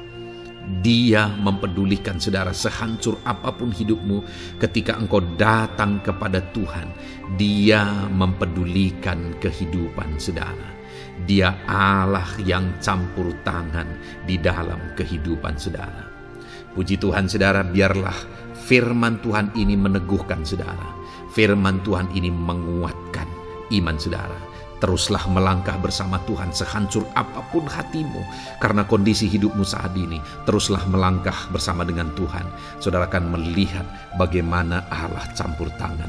Speaker 2: Dia mempedulikan saudara sehancur apapun hidupmu. Ketika engkau datang kepada Tuhan, Dia mempedulikan kehidupan saudara. Dia Allah yang campur tangan di dalam kehidupan saudara. Puji Tuhan saudara, biarlah firman Tuhan ini meneguhkan saudara. Firman Tuhan ini menguatkan iman saudara. Teruslah melangkah bersama Tuhan sehancur apapun hatimu. Karena kondisi hidupmu saat ini, teruslah melangkah bersama dengan Tuhan. Saudara akan melihat bagaimana Allah campur tangan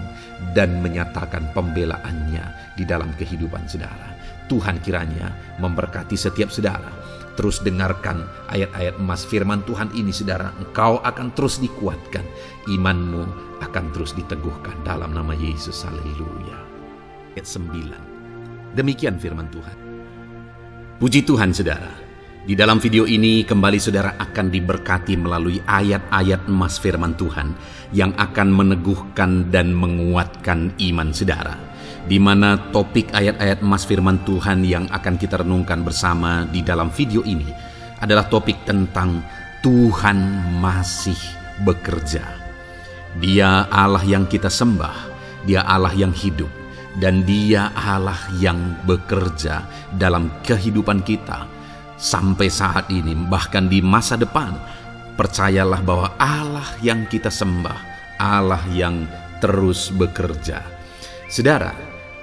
Speaker 2: dan menyatakan pembelaannya di dalam kehidupan saudara. Tuhan kiranya memberkati setiap saudara. Terus dengarkan ayat-ayat emas firman Tuhan ini saudara. Engkau akan terus dikuatkan. Imanmu akan terus diteguhkan dalam nama Yesus. Haleluya. Ayat 9. Demikian firman Tuhan. Puji Tuhan saudara. Di dalam video ini kembali saudara akan diberkati melalui ayat-ayat emas firman Tuhan yang akan meneguhkan dan menguatkan iman saudara. Di mana topik ayat-ayat emas firman Tuhan yang akan kita renungkan bersama di dalam video ini adalah topik tentang Tuhan masih bekerja. Dia Allah yang kita sembah, Dia Allah yang hidup, dan Dia Allah yang bekerja dalam kehidupan kita sampai saat ini, bahkan di masa depan. Percayalah bahwa Allah yang kita sembah, Allah yang terus bekerja. Saudara,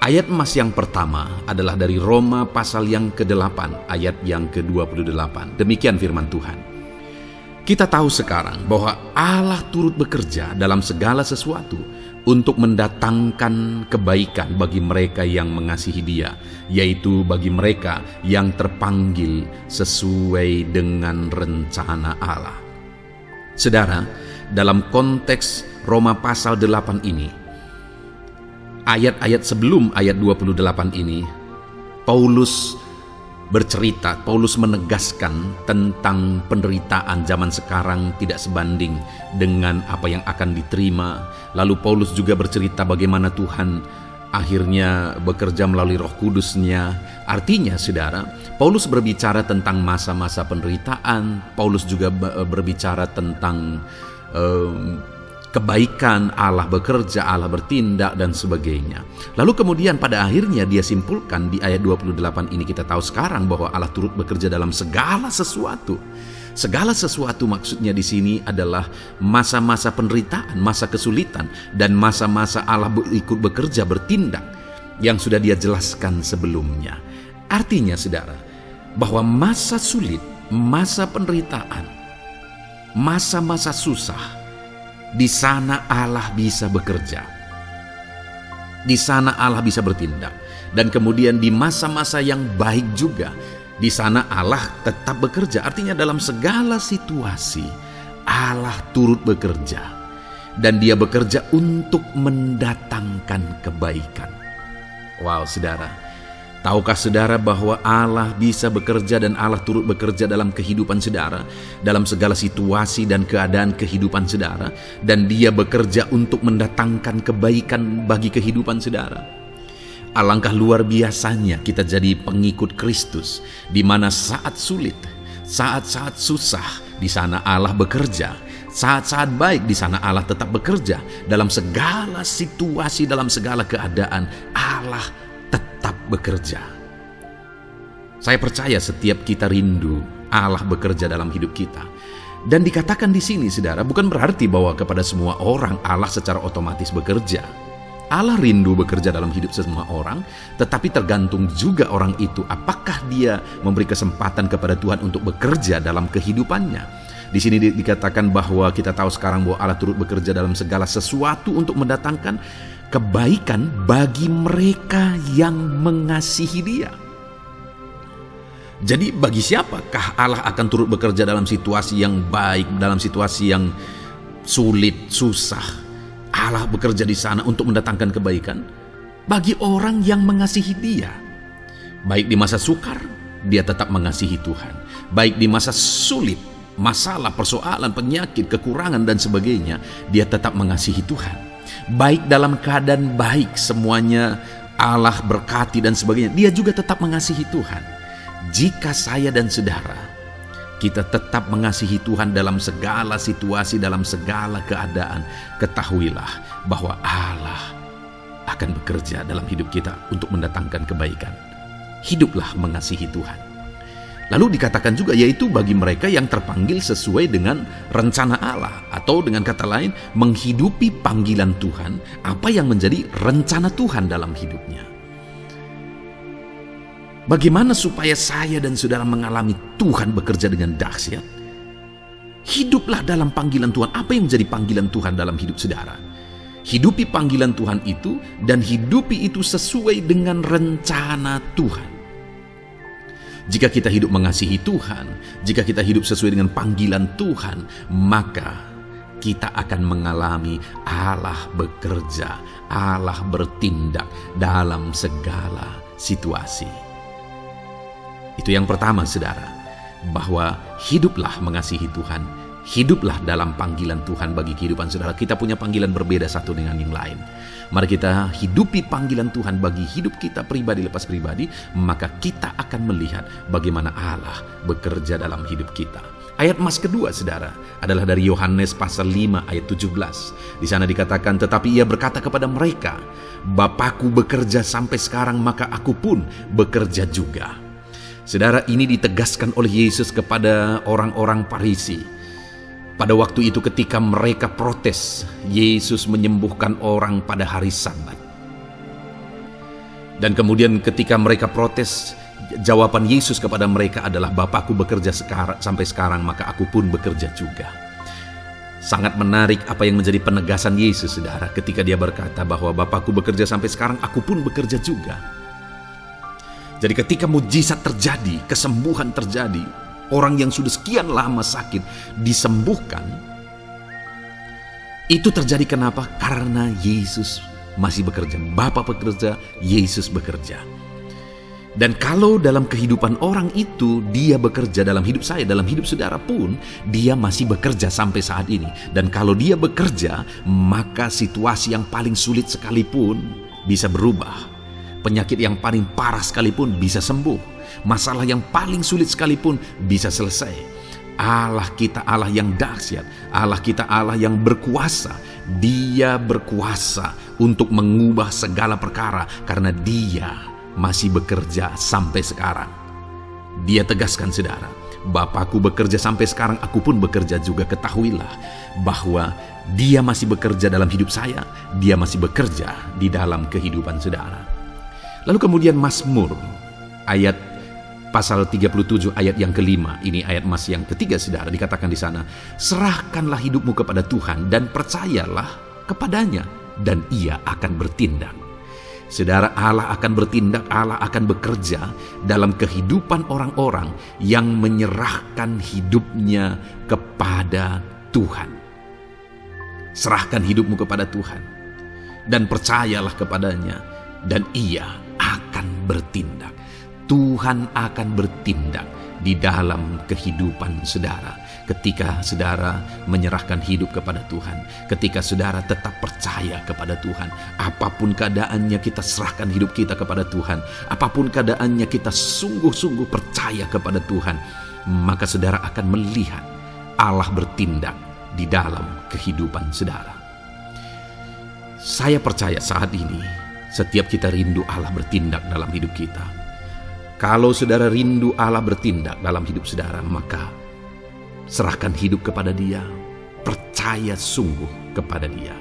Speaker 2: ayat emas yang pertama adalah dari Roma pasal yang ke-8 ayat yang ke-28. Demikian firman Tuhan. Kita tahu sekarang bahwa Allah turut bekerja dalam segala sesuatu untuk mendatangkan kebaikan bagi mereka yang mengasihi Dia, yaitu bagi mereka yang terpanggil sesuai dengan rencana Allah. Saudara, dalam konteks Roma pasal 8 ini, ayat-ayat sebelum ayat 28 ini, Paulus bercerita, Paulus menegaskan tentang penderitaan zaman sekarang tidak sebanding dengan apa yang akan diterima. Lalu Paulus juga bercerita bagaimana Tuhan akhirnya bekerja melalui Roh Kudus-Nya. Artinya saudara, Paulus berbicara tentang masa-masa penderitaan. Paulus juga berbicara tentang kebaikan, Allah bekerja, Allah bertindak, dan sebagainya. Lalu kemudian pada akhirnya dia simpulkan di ayat 28 ini, kita tahu sekarang bahwa Allah turut bekerja dalam segala sesuatu. Segala sesuatu maksudnya di sini adalah masa-masa penderitaan, masa kesulitan, dan masa-masa Allah ikut bekerja, bertindak, yang sudah Dia jelaskan sebelumnya. Artinya saudara, bahwa masa sulit, masa penderitaan, masa-masa susah, di sana Allah bisa bekerja. Di sana Allah bisa bertindak. Dan kemudian di masa-masa yang baik juga, di sana Allah tetap bekerja. Artinya dalam segala situasi Allah turut bekerja. Dan Dia bekerja untuk mendatangkan kebaikan. Wow saudara, tahukah saudara bahwa Allah bisa bekerja dan Allah turut bekerja dalam kehidupan saudara, dalam segala situasi dan keadaan kehidupan saudara, dan Dia bekerja untuk mendatangkan kebaikan bagi kehidupan saudara. Alangkah luar biasanya kita jadi pengikut Kristus, di mana saat sulit, saat-saat susah, di sana Allah bekerja. Saat-saat baik, di sana Allah tetap bekerja. Dalam segala situasi, dalam segala keadaan, Allah tetap bekerja. Saya percaya setiap kita rindu Allah bekerja dalam hidup kita. Dan dikatakan di sini, saudara, bukan berarti bahwa kepada semua orang Allah secara otomatis bekerja. Allah rindu bekerja dalam hidup semua orang, tetapi tergantung juga orang itu apakah dia memberi kesempatan kepada Tuhan untuk bekerja dalam kehidupannya. Di sini dikatakan bahwa kita tahu sekarang bahwa Allah turut bekerja dalam segala sesuatu untuk mendatangkan kebaikan bagi mereka yang mengasihi Dia. Jadi bagi siapakah Allah akan turut bekerja dalam situasi yang baik, dalam situasi yang sulit, susah? Allah bekerja di sana untuk mendatangkan kebaikan bagi orang yang mengasihi Dia. Baik di masa sukar, dia tetap mengasihi Tuhan. Baik di masa sulit, masalah, persoalan, penyakit, kekurangan dan sebagainya, dia tetap mengasihi Tuhan. Baik dalam keadaan baik, semuanya Allah berkati dan sebagainya, dia juga tetap mengasihi Tuhan. Jika saya dan saudara kita tetap mengasihi Tuhan dalam segala situasi, dalam segala keadaan, ketahuilah bahwa Allah akan bekerja dalam hidup kita untuk mendatangkan kebaikan. Hiduplah mengasihi Tuhan. Lalu dikatakan juga, yaitu bagi mereka yang terpanggil sesuai dengan rencana Allah, atau dengan kata lain, menghidupi panggilan Tuhan, apa yang menjadi rencana Tuhan dalam hidupnya. Bagaimana supaya saya dan saudara mengalami Tuhan bekerja dengan dahsyat? Hiduplah dalam panggilan Tuhan. Apa yang menjadi panggilan Tuhan dalam hidup saudara? Hidupi panggilan Tuhan itu, dan hidupi itu sesuai dengan rencana Tuhan. Jika kita hidup mengasihi Tuhan, jika kita hidup sesuai dengan panggilan Tuhan, maka kita akan mengalami Allah bekerja, Allah bertindak dalam segala situasi. Itu yang pertama, saudara, bahwa hiduplah mengasihi Tuhan, hiduplah dalam panggilan Tuhan bagi kehidupan saudara. Kita punya panggilan berbeda satu dengan yang lain. Mari kita hidupi panggilan Tuhan bagi hidup kita pribadi lepas pribadi, maka kita akan melihat bagaimana Allah bekerja dalam hidup kita. Ayat emas kedua, saudara, adalah dari Yohanes pasal 5 ayat 17. Di sana dikatakan, tetapi ia berkata kepada mereka, Bapakku bekerja sampai sekarang, maka aku pun bekerja juga. Saudara, ini ditegaskan oleh Yesus kepada orang-orang Farisi. Pada waktu itu ketika mereka protes, Yesus menyembuhkan orang pada hari Sabat. Dan kemudian ketika mereka protes, jawaban Yesus kepada mereka adalah, Bapakku bekerja sampai sekarang, maka aku pun bekerja juga. Sangat menarik apa yang menjadi penegasan Yesus, saudara, ketika dia berkata bahwa Bapakku bekerja sampai sekarang, aku pun bekerja juga. Jadi ketika mujizat terjadi, kesembuhan terjadi, orang yang sudah sekian lama sakit disembuhkan, itu terjadi kenapa? Karena Yesus masih bekerja. Bapa bekerja, Yesus bekerja. Dan kalau dalam kehidupan orang itu, dia bekerja dalam hidup saya, dalam hidup saudara pun, dia masih bekerja sampai saat ini. Dan kalau dia bekerja, maka situasi yang paling sulit sekalipun bisa berubah. Penyakit yang paling parah sekalipun bisa sembuh. Masalah yang paling sulit sekalipun bisa selesai. Allah kita Allah yang dahsyat. Allah kita Allah yang berkuasa. Dia berkuasa untuk mengubah segala perkara karena Dia masih bekerja sampai sekarang. Dia tegaskan, saudara, Bapakku bekerja sampai sekarang, aku pun bekerja juga. Ketahuilah bahwa Dia masih bekerja dalam hidup saya. Dia masih bekerja di dalam kehidupan saudara. Lalu kemudian Mazmur ayat pasal 37 ayat yang kelima, ini ayat emas yang ketiga, saudara, dikatakan di sana, serahkanlah hidupmu kepada Tuhan dan percayalah kepadanya dan Ia akan bertindak. Saudara, Allah akan bertindak, Allah akan bekerja dalam kehidupan orang-orang yang menyerahkan hidupnya kepada Tuhan. Serahkan hidupmu kepada Tuhan dan percayalah kepadanya dan Ia akan bertindak. Tuhan akan bertindak di dalam kehidupan saudara. Ketika saudara menyerahkan hidup kepada Tuhan, ketika saudara tetap percaya kepada Tuhan, apapun keadaannya kita serahkan hidup kita kepada Tuhan, apapun keadaannya kita sungguh-sungguh percaya kepada Tuhan, maka saudara akan melihat Allah bertindak di dalam kehidupan saudara. Saya percaya saat ini setiap kita rindu Allah bertindak dalam hidup kita. Kalau saudara rindu Allah bertindak dalam hidup saudara, maka serahkan hidup kepada Dia, percaya sungguh kepada Dia.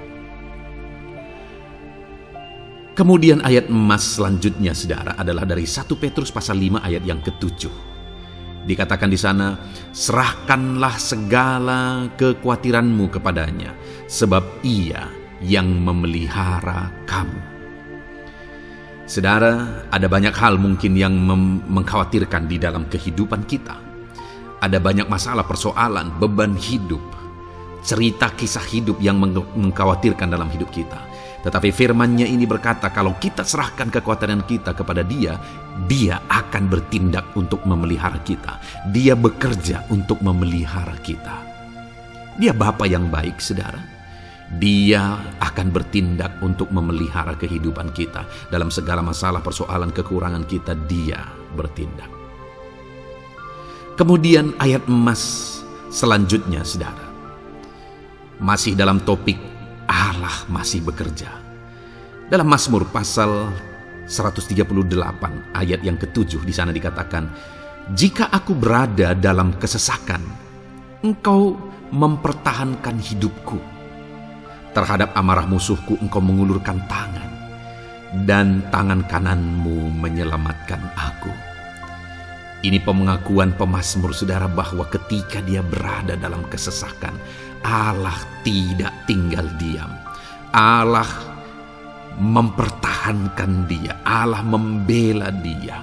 Speaker 2: Kemudian ayat emas selanjutnya saudara adalah dari 1 Petrus pasal 5 ayat yang ke-7. Dikatakan di sana, serahkanlah segala kekhawatiranmu kepadanya, sebab Ia yang memelihara kamu. Saudara, ada banyak hal mungkin yang mengkhawatirkan di dalam kehidupan kita. Ada banyak masalah, persoalan, beban hidup, cerita kisah hidup yang mengkhawatirkan dalam hidup kita. Tetapi firman-Nya ini berkata, kalau kita serahkan kekhawatiran kita kepada Dia, Dia akan bertindak untuk memelihara kita. Dia bekerja untuk memelihara kita. Dia Bapa yang baik, saudara. Dia akan bertindak untuk memelihara kehidupan kita. Dalam segala masalah, persoalan, kekurangan kita, Dia bertindak. Kemudian ayat emas selanjutnya, saudara, masih dalam topik Allah masih bekerja. Dalam Mazmur pasal 138 ayat yang ke-7 di sana dikatakan, jika aku berada dalam kesesakan, Engkau mempertahankan hidupku. Terhadap amarah musuhku Engkau mengulurkan tangan, dan tangan kananmu menyelamatkan aku. Ini pengakuan pemazmur saudara bahwa ketika dia berada dalam kesesakan, Allah tidak tinggal diam. Allah mempertahankan dia. Allah membela dia.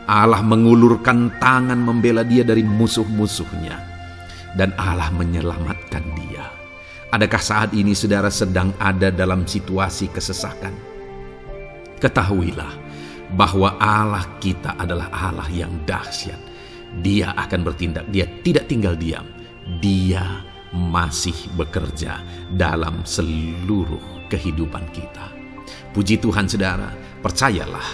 Speaker 2: Allah mengulurkan tangan membela dia dari musuh-musuhnya. Dan Allah menyelamatkan dia. Adakah saat ini saudara sedang ada dalam situasi kesesakan? Ketahuilah bahwa Allah kita adalah Allah yang dahsyat. Dia akan bertindak. Dia tidak tinggal diam. Dia masih bekerja dalam seluruh kehidupan kita. Puji Tuhan saudara, percayalah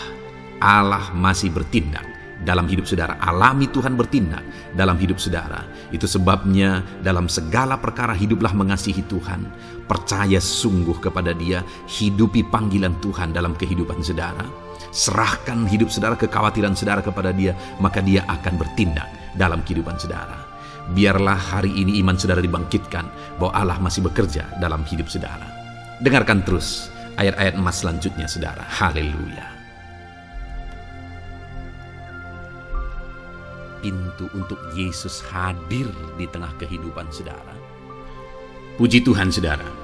Speaker 2: Allah masih bertindak dalam hidup saudara. Alami Tuhan bertindak dalam hidup saudara. Itu sebabnya dalam segala perkara hiduplah mengasihi Tuhan. Percaya sungguh kepada Dia. Hidupi panggilan Tuhan dalam kehidupan saudara. Serahkan hidup saudara, kekhawatiran saudara kepada Dia, maka Dia akan bertindak dalam kehidupan saudara. Biarlah hari ini iman saudara dibangkitkan bahwa Allah masih bekerja dalam hidup saudara. Dengarkan terus ayat-ayat emas selanjutnya saudara. Haleluya. Pintu untuk Yesus hadir di tengah kehidupan saudara. Puji Tuhan saudara.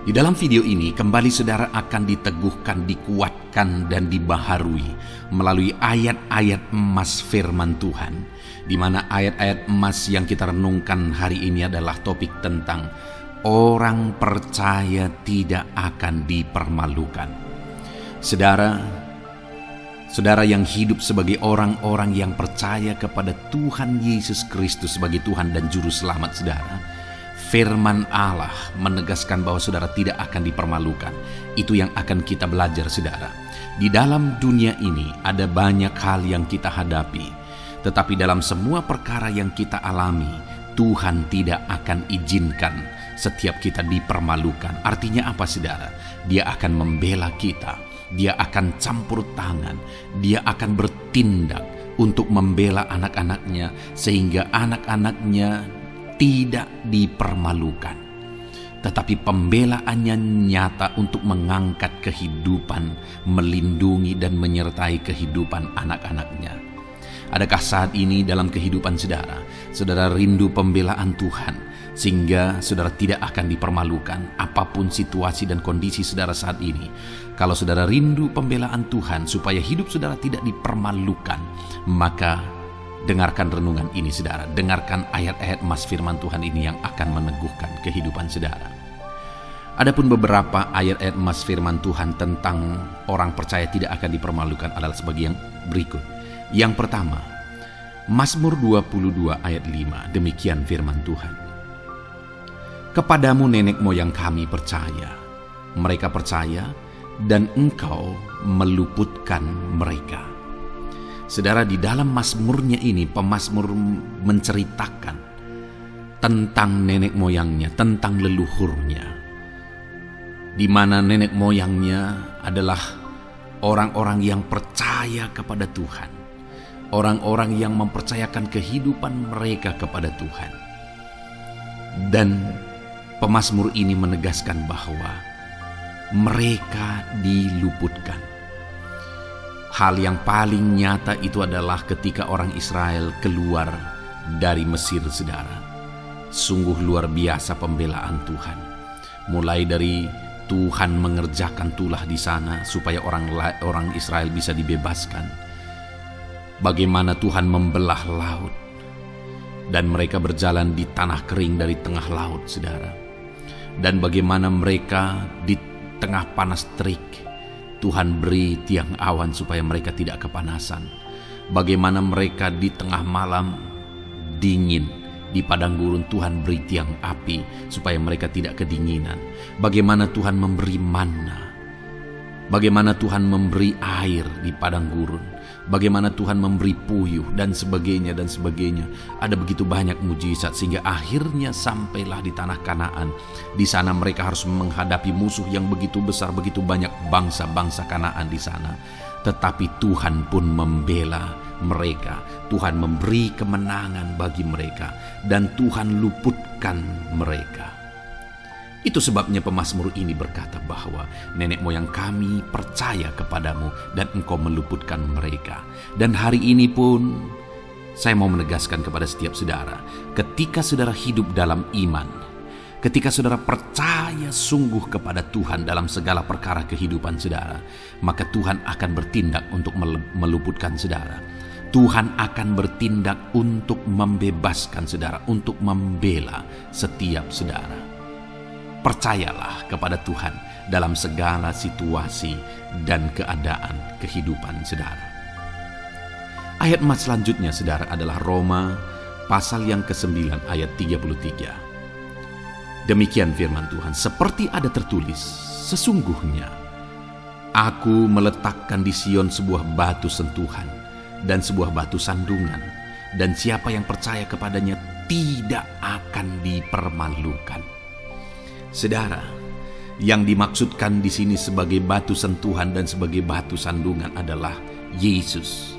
Speaker 2: Di dalam video ini kembali saudara akan diteguhkan, dikuatkan dan dibaharui melalui ayat-ayat emas firman Tuhan, di mana ayat-ayat emas yang kita renungkan hari ini adalah topik tentang orang percaya tidak akan dipermalukan. Saudara yang hidup sebagai orang-orang yang percaya kepada Tuhan Yesus Kristus sebagai Tuhan dan Juru Selamat saudara, firman Allah menegaskan bahwa saudara tidak akan dipermalukan. Itu yang akan kita belajar saudara. Di dalam dunia ini ada banyak hal yang kita hadapi. Tetapi dalam semua perkara yang kita alami, Tuhan tidak akan izinkan setiap kita dipermalukan. Artinya apa saudara? Dia akan membela kita. Dia akan campur tangan. Dia akan bertindak untuk membela anak-anaknya. Sehingga anak-anaknya tidak dipermalukan, tetapi pembelaannya nyata untuk mengangkat kehidupan, melindungi dan menyertai kehidupan anak-anaknya. Adakah saat ini dalam kehidupan saudara, saudara rindu pembelaan Tuhan, sehingga saudara tidak akan dipermalukan apapun situasi dan kondisi saudara saat ini? Kalau saudara rindu pembelaan Tuhan supaya hidup saudara tidak dipermalukan, maka dengarkan renungan ini saudara. Dengarkan ayat-ayat emas firman Tuhan ini yang akan meneguhkan kehidupan saudara. Adapun beberapa ayat-ayat emas firman Tuhan tentang orang percaya tidak akan dipermalukan adalah sebagai yang berikut. Yang pertama, Mazmur 22 ayat 5. Demikian firman Tuhan. Kepadamu nenek moyang kami percaya. Mereka percaya dan Engkau meluputkan mereka. Saudara, di dalam mazmurnya ini pemazmur menceritakan
Speaker 1: tentang nenek moyangnya, tentang leluhurnya, di mana nenek moyangnya adalah orang-orang yang percaya kepada Tuhan, orang-orang yang mempercayakan kehidupan mereka kepada Tuhan. Dan pemazmur ini menegaskan bahwa mereka diluputkan. Hal yang paling nyata itu adalah ketika orang Israel keluar dari Mesir, saudara. Sungguh luar biasa pembelaan Tuhan. Mulai dari Tuhan mengerjakan tulah di sana supaya orang Israel bisa dibebaskan. Bagaimana Tuhan membelah laut dan mereka berjalan di tanah kering dari tengah laut, saudara. Dan bagaimana mereka di tengah panas terik, Tuhan beri tiang awan supaya mereka tidak kepanasan. Bagaimana mereka di tengah malam dingin, di padang gurun Tuhan beri tiang api supaya mereka tidak kedinginan. Bagaimana Tuhan memberi manna, bagaimana Tuhan memberi air di padang gurun, bagaimana Tuhan memberi puyuh dan sebagainya dan sebagainya. Ada begitu banyak mujizat sehingga akhirnya sampailah di tanah Kanaan. Di sana mereka harus menghadapi musuh yang begitu besar, begitu banyak bangsa-bangsa Kanaan di sana. Tetapi Tuhan pun membela mereka. Tuhan memberi kemenangan bagi mereka dan Tuhan luputkan mereka. Itu sebabnya pemazmur ini berkata bahwa nenek moyang kami percaya kepadamu dan engkau meluputkan mereka. Dan hari ini pun saya mau menegaskan kepada setiap saudara, ketika saudara hidup dalam iman, ketika saudara percaya sungguh kepada Tuhan dalam segala perkara kehidupan saudara, maka Tuhan akan bertindak untuk meluputkan saudara. Tuhan akan bertindak untuk membebaskan saudara, untuk membela setiap saudara. Percayalah kepada Tuhan dalam segala situasi dan keadaan kehidupan saudara. Ayat emas selanjutnya saudara adalah Roma pasal yang ke-9 ayat 33. Demikian firman Tuhan, seperti ada tertulis, sesungguhnya aku meletakkan di Sion sebuah batu sentuhan dan sebuah batu sandungan, dan siapa yang percaya kepadanya tidak akan dipermalukan. Saudara, yang dimaksudkan di sini sebagai batu sentuhan dan sebagai batu sandungan adalah Yesus,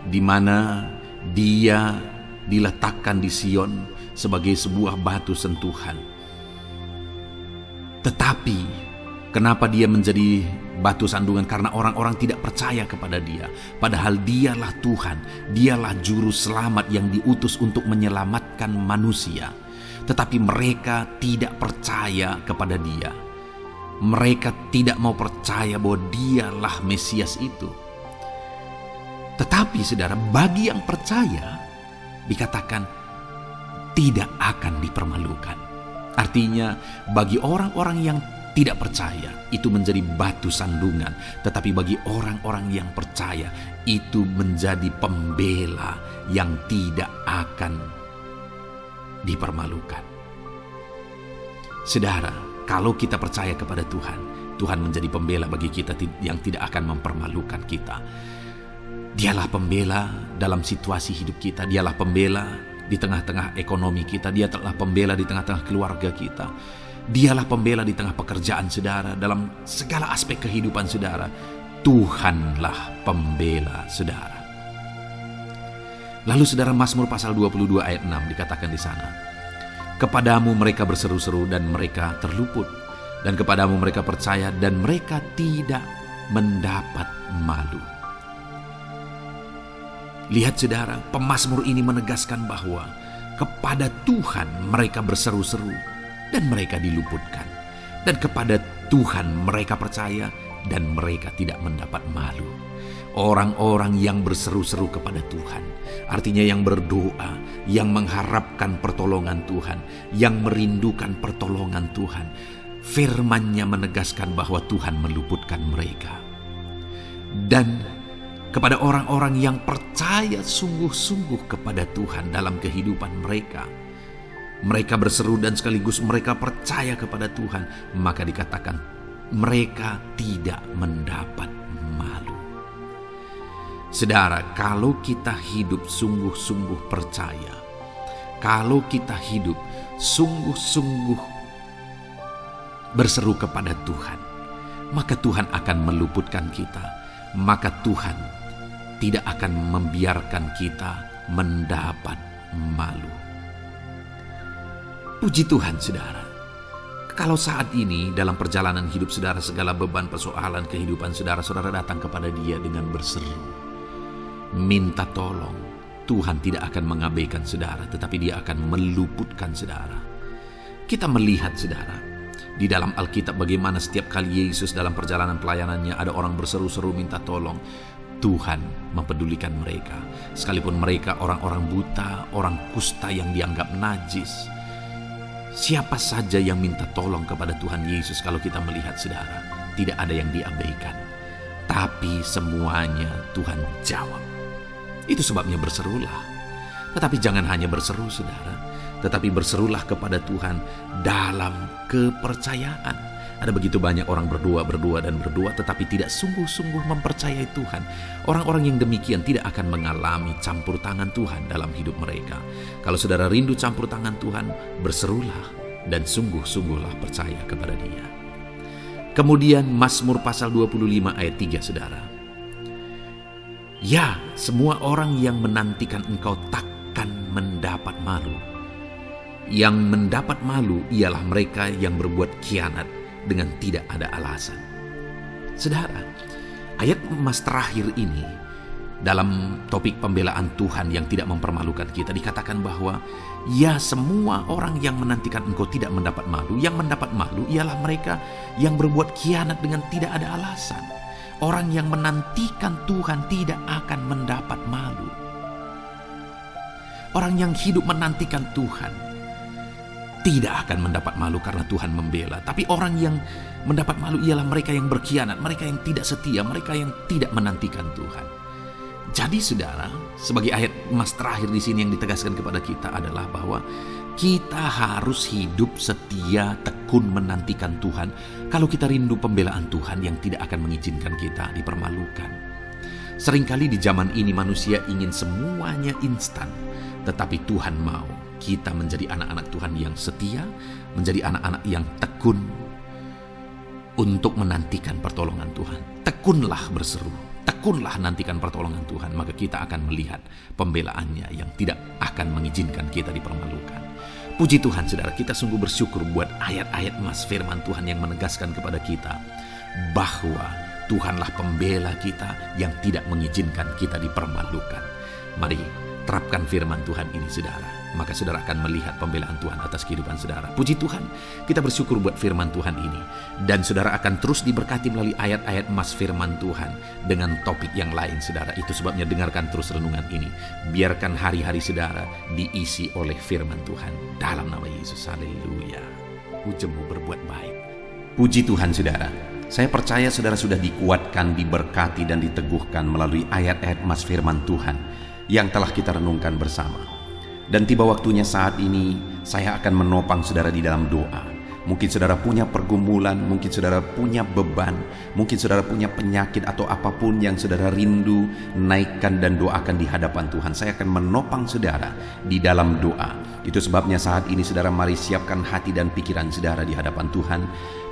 Speaker 1: di mana Dia diletakkan di Sion sebagai sebuah batu sentuhan. Tetapi kenapa Dia menjadi batu sandungan? Karena orang-orang tidak percaya kepada Dia, padahal Dialah Tuhan, Dialah juru selamat yang diutus untuk menyelamatkan manusia. Tetapi mereka tidak percaya kepada Dia. Mereka tidak mau percaya bahwa Dialah Mesias itu. Tetapi saudara, bagi yang percaya dikatakan tidak akan dipermalukan. Artinya bagi orang-orang yang tidak percaya itu menjadi batu sandungan, tetapi bagi orang-orang yang percaya itu menjadi pembela yang tidak akan dipermalukan. Saudara, kalau kita percaya kepada Tuhan, Tuhan menjadi pembela bagi kita yang tidak akan mempermalukan kita. Dialah pembela dalam situasi hidup kita, Dialah pembela di tengah-tengah ekonomi kita, Dialah pembela di tengah-tengah keluarga kita, Dialah pembela di tengah pekerjaan saudara, dalam segala aspek kehidupan saudara. Tuhanlah pembela saudara. Lalu saudara, Mazmur pasal 22 ayat 6 dikatakan di sana, kepadamu mereka berseru-seru dan mereka terluput, dan kepadamu mereka percaya dan mereka tidak mendapat malu. Lihat saudara, pemazmur ini menegaskan bahwa kepada Tuhan mereka berseru-seru dan mereka diluputkan, dan kepada Tuhan mereka percaya dan mereka tidak mendapat malu. Orang-orang yang berseru-seru kepada Tuhan, artinya yang berdoa, yang mengharapkan pertolongan Tuhan, yang merindukan pertolongan Tuhan, firman-Nya menegaskan bahwa Tuhan meluputkan mereka. Dan kepada orang-orang yang percaya sungguh-sungguh kepada Tuhan dalam kehidupan mereka, mereka berseru dan sekaligus mereka percaya kepada Tuhan, maka dikatakan mereka tidak mendapat malu. Saudara, kalau kita hidup sungguh-sungguh percaya,
Speaker 2: Kalau kita hidup sungguh-sungguh berseru kepada Tuhan, maka Tuhan akan meluputkan kita. Maka Tuhan tidak akan membiarkan kita mendapat malu. Puji Tuhan, saudara. Kalau saat ini dalam perjalanan hidup saudara, segala beban persoalan kehidupan saudara datang kepada Dia dengan berseru, minta tolong, Tuhan tidak akan mengabaikan saudara, tetapi Dia akan meluputkan saudara. Kita melihat, saudara, di dalam Alkitab bagaimana setiap kali Yesus dalam perjalanan pelayanannya ada orang berseru-seru minta tolong, Tuhan mempedulikan mereka. Sekalipun mereka orang-orang buta, orang kusta yang dianggap najis. Siapa saja yang minta tolong kepada Tuhan Yesus, kalau kita melihat, saudara, tidak ada yang diabaikan. Tapi semuanya Tuhan jawab. Itu sebabnya berserulah. Tetapi jangan hanya berseru, saudara, tetapi berserulah kepada Tuhan dalam kepercayaan. Ada begitu banyak orang berdoa, tetapi tidak sungguh-sungguh mempercayai Tuhan. Orang-orang yang demikian tidak akan mengalami campur tangan Tuhan dalam hidup mereka. Kalau saudara rindu campur tangan Tuhan, berserulah dan sungguh-sungguhlah percaya kepada Dia. Kemudian Mazmur pasal 25 ayat 3, saudara. Ya, semua orang yang menantikan Engkau takkan mendapat malu. Yang mendapat malu ialah mereka yang berbuat khianat dengan tidak ada alasan. Saudara, ayat emas terakhir ini dalam topik pembelaan Tuhan yang tidak mempermalukan kita, dikatakan bahwa ya, semua orang yang menantikan Engkau tidak mendapat malu. Yang mendapat malu ialah mereka yang berbuat khianat dengan tidak ada alasan. Orang yang menantikan Tuhan tidak akan mendapat malu. Orang yang hidup menantikan Tuhan tidak akan mendapat malu karena Tuhan membela. Tapi orang yang mendapat malu ialah mereka yang berkhianat, mereka yang tidak setia, mereka yang tidak menantikan Tuhan. Jadi saudara, sebagai ayat emas terakhir di sini yang ditegaskan kepada kita adalah bahwa kita harus hidup setia, tekun menantikan Tuhan. Kalau kita rindu pembelaan Tuhan yang tidak akan mengizinkan kita dipermalukan. Seringkali di zaman ini manusia ingin semuanya instan, tetapi Tuhan mau kita menjadi anak-anak Tuhan yang setia, menjadi anak-anak yang tekun untuk menantikan pertolongan Tuhan. Tekunlah berseru, tekunlah nantikan pertolongan Tuhan, maka kita akan melihat pembelaannya yang tidak akan mengizinkan kita dipermalukan. Puji Tuhan, saudara, kita sungguh bersyukur buat ayat-ayat emas firman Tuhan yang menegaskan kepada kita bahwa Tuhanlah pembela kita yang tidak mengizinkan kita dipermalukan. Mari terapkan firman Tuhan ini, saudara. Maka saudara akan melihat pembelaan Tuhan atas kehidupan saudara. Puji Tuhan, kita bersyukur buat firman Tuhan ini. Dan saudara akan terus diberkati melalui ayat-ayat emas firman Tuhan dengan topik yang lain, saudara. Itu sebabnya dengarkan terus renungan ini. Biarkan hari-hari saudara diisi oleh firman Tuhan. Dalam nama Yesus, haleluya. Ujungmu berbuat baik. Puji Tuhan, saudara. Saya percaya saudara sudah dikuatkan, diberkati, dan diteguhkan melalui ayat-ayat emas firman Tuhan yang telah kita renungkan bersama. Dan tiba waktunya saat ini saya akan menopang saudara di dalam doa. Mungkin saudara punya pergumulan, mungkin saudara punya beban, mungkin saudara punya penyakit atau apapun yang saudara rindu, naikkan dan doakan di hadapan Tuhan. Saya akan menopang saudara di dalam doa. Itu sebabnya saat ini saudara, mari siapkan hati dan pikiran saudara di hadapan Tuhan.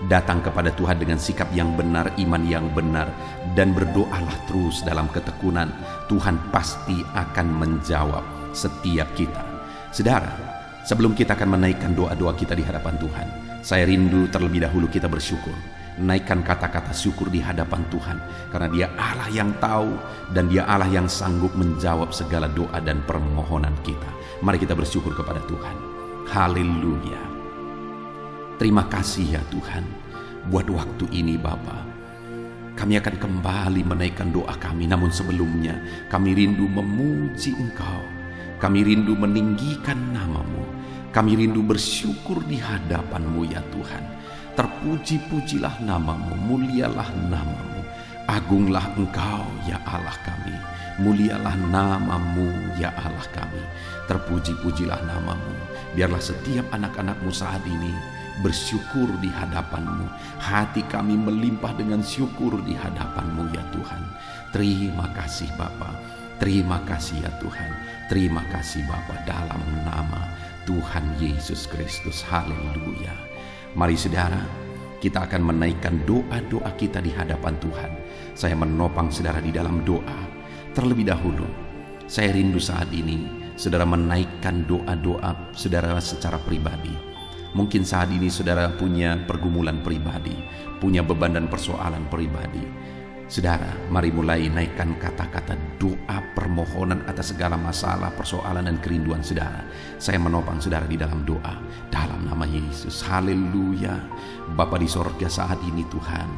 Speaker 2: Datang kepada Tuhan dengan sikap yang benar, iman yang benar, dan berdoalah terus dalam ketekunan. Tuhan pasti akan menjawab setiap kita. Saudara, sebelum kita akan menaikkan doa-doa kita di hadapan Tuhan, saya rindu terlebih dahulu kita bersyukur. Naikkan kata-kata syukur di hadapan Tuhan, karena Dia Allah yang tahu dan Dia Allah yang sanggup menjawab segala doa dan permohonan kita. Mari kita bersyukur kepada Tuhan. Haleluya. Terima kasih ya Tuhan buat waktu ini Bapa. Kami akan kembali menaikkan doa kami, namun sebelumnya kami rindu memuji Engkau. Kami rindu meninggikan nama-Mu. Kami rindu bersyukur di hadapan-Mu ya Tuhan. Terpuji-pujilah nama-Mu, mulialah nama-Mu. Agunglah Engkau ya Allah kami. Mulialah nama-Mu ya Allah kami. Terpuji-pujilah nama-Mu. Biarlah setiap anak-anak-Mu saat ini bersyukur di hadapan-Mu. Hati kami melimpah dengan syukur di hadapan-Mu ya Tuhan. Terima kasih Bapa.
Speaker 1: Terima kasih ya Tuhan. Terima kasih Bapa, dalam nama Tuhan Yesus Kristus. Haleluya. Mari saudara, kita akan menaikkan doa-doa kita di hadapan Tuhan. Saya menopang saudara di dalam doa. Terlebih dahulu, saya rindu saat ini saudara menaikkan doa-doa saudara secara pribadi. Mungkin saat ini saudara punya pergumulan pribadi, punya beban dan persoalan pribadi. Saudara, mari mulai naikkan kata-kata doa permohonan atas segala masalah, persoalan dan kerinduan saudara. Saya menopang saudara di dalam doa dalam nama Yesus. Haleluya. Bapa di sorga, saat ini Tuhan,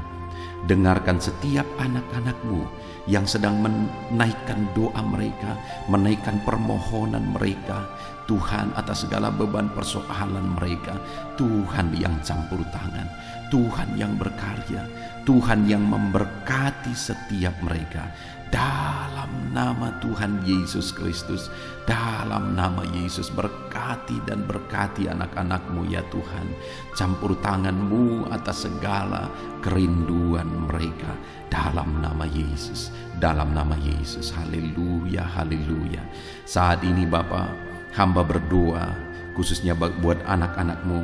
Speaker 1: dengarkan setiap anak-anak-Mu yang sedang menaikkan doa mereka, menaikkan permohonan mereka. Tuhan, atas segala beban persoalan mereka, Tuhan yang campur tangan, Tuhan yang berkarya, Tuhan yang memberkati setiap mereka. Dalam nama Tuhan Yesus Kristus, dalam nama Yesus, berkati dan berkati anak-anak-Mu ya Tuhan. Campur tangan-Mu atas segala kerinduan mereka. Dalam nama Yesus, dalam nama Yesus. Haleluya, haleluya. Saat ini Bapa, hamba berdoa khususnya buat anak-anak-Mu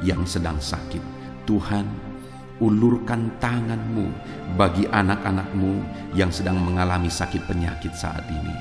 Speaker 1: yang sedang sakit. Tuhan, ulurkan tangan-Mu bagi anak-anak-Mu yang sedang mengalami sakit penyakit saat ini.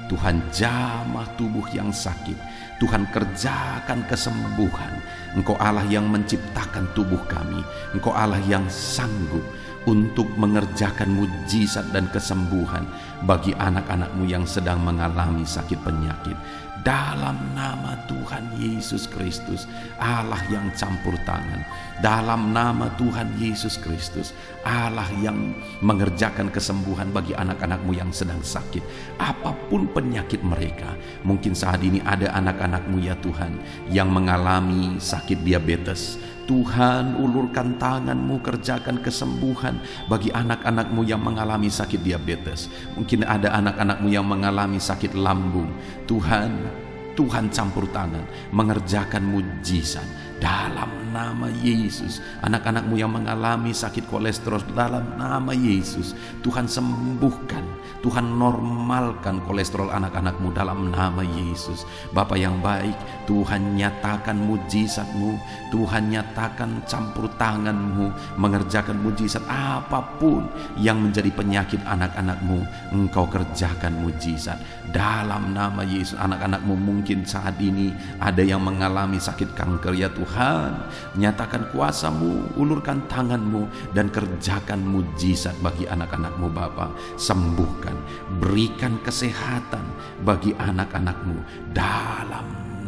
Speaker 1: Tuhan, jamah tubuh yang sakit. Tuhan, kerjakan kesembuhan. Engkau Allah yang menciptakan tubuh kami. Engkau Allah yang sanggup untuk mengerjakan mujizat dan kesembuhan bagi anak-anak-Mu yang sedang mengalami sakit penyakit. Dalam nama Tuhan Yesus Kristus, Allah yang campur tangan. Dalam nama Tuhan Yesus Kristus, Allah yang mengerjakan kesembuhan bagi anak-anak-Mu yang sedang sakit. Apapun penyakit mereka, mungkin saat ini ada anak-anak-Mu ya Tuhan yang mengalami sakit diabetes. Tuhan, ulurkan tangan-Mu, kerjakan kesembuhan bagi anak-anak-Mu yang mengalami sakit diabetes. Mungkin ada anak-anak-Mu yang mengalami sakit lambung. Tuhan campur tangan, mengerjakan mujizat dalam nama Yesus. Anak-anak-Mu yang mengalami sakit kolesterol, dalam nama Yesus, Tuhan sembuhkan, Tuhan normalkan kolesterol anak-anak-Mu dalam nama Yesus. Bapa yang baik, Tuhan nyatakan mujizat-Mu, Tuhan nyatakan campur tangan-Mu, mengerjakan mujizat. Apapun yang menjadi penyakit anak-anak-Mu, Engkau kerjakan mujizat dalam nama Yesus. Anak-anak-Mu mungkin saat ini ada yang mengalami sakit kanker ya Tuhan, nyatakan kuasa-Mu, ulurkan tangan-Mu dan kerjakan mujizat bagi anak-anak-Mu Bapa. Sembuhkan, berikan kesehatan bagi anak-anak-Mu dalam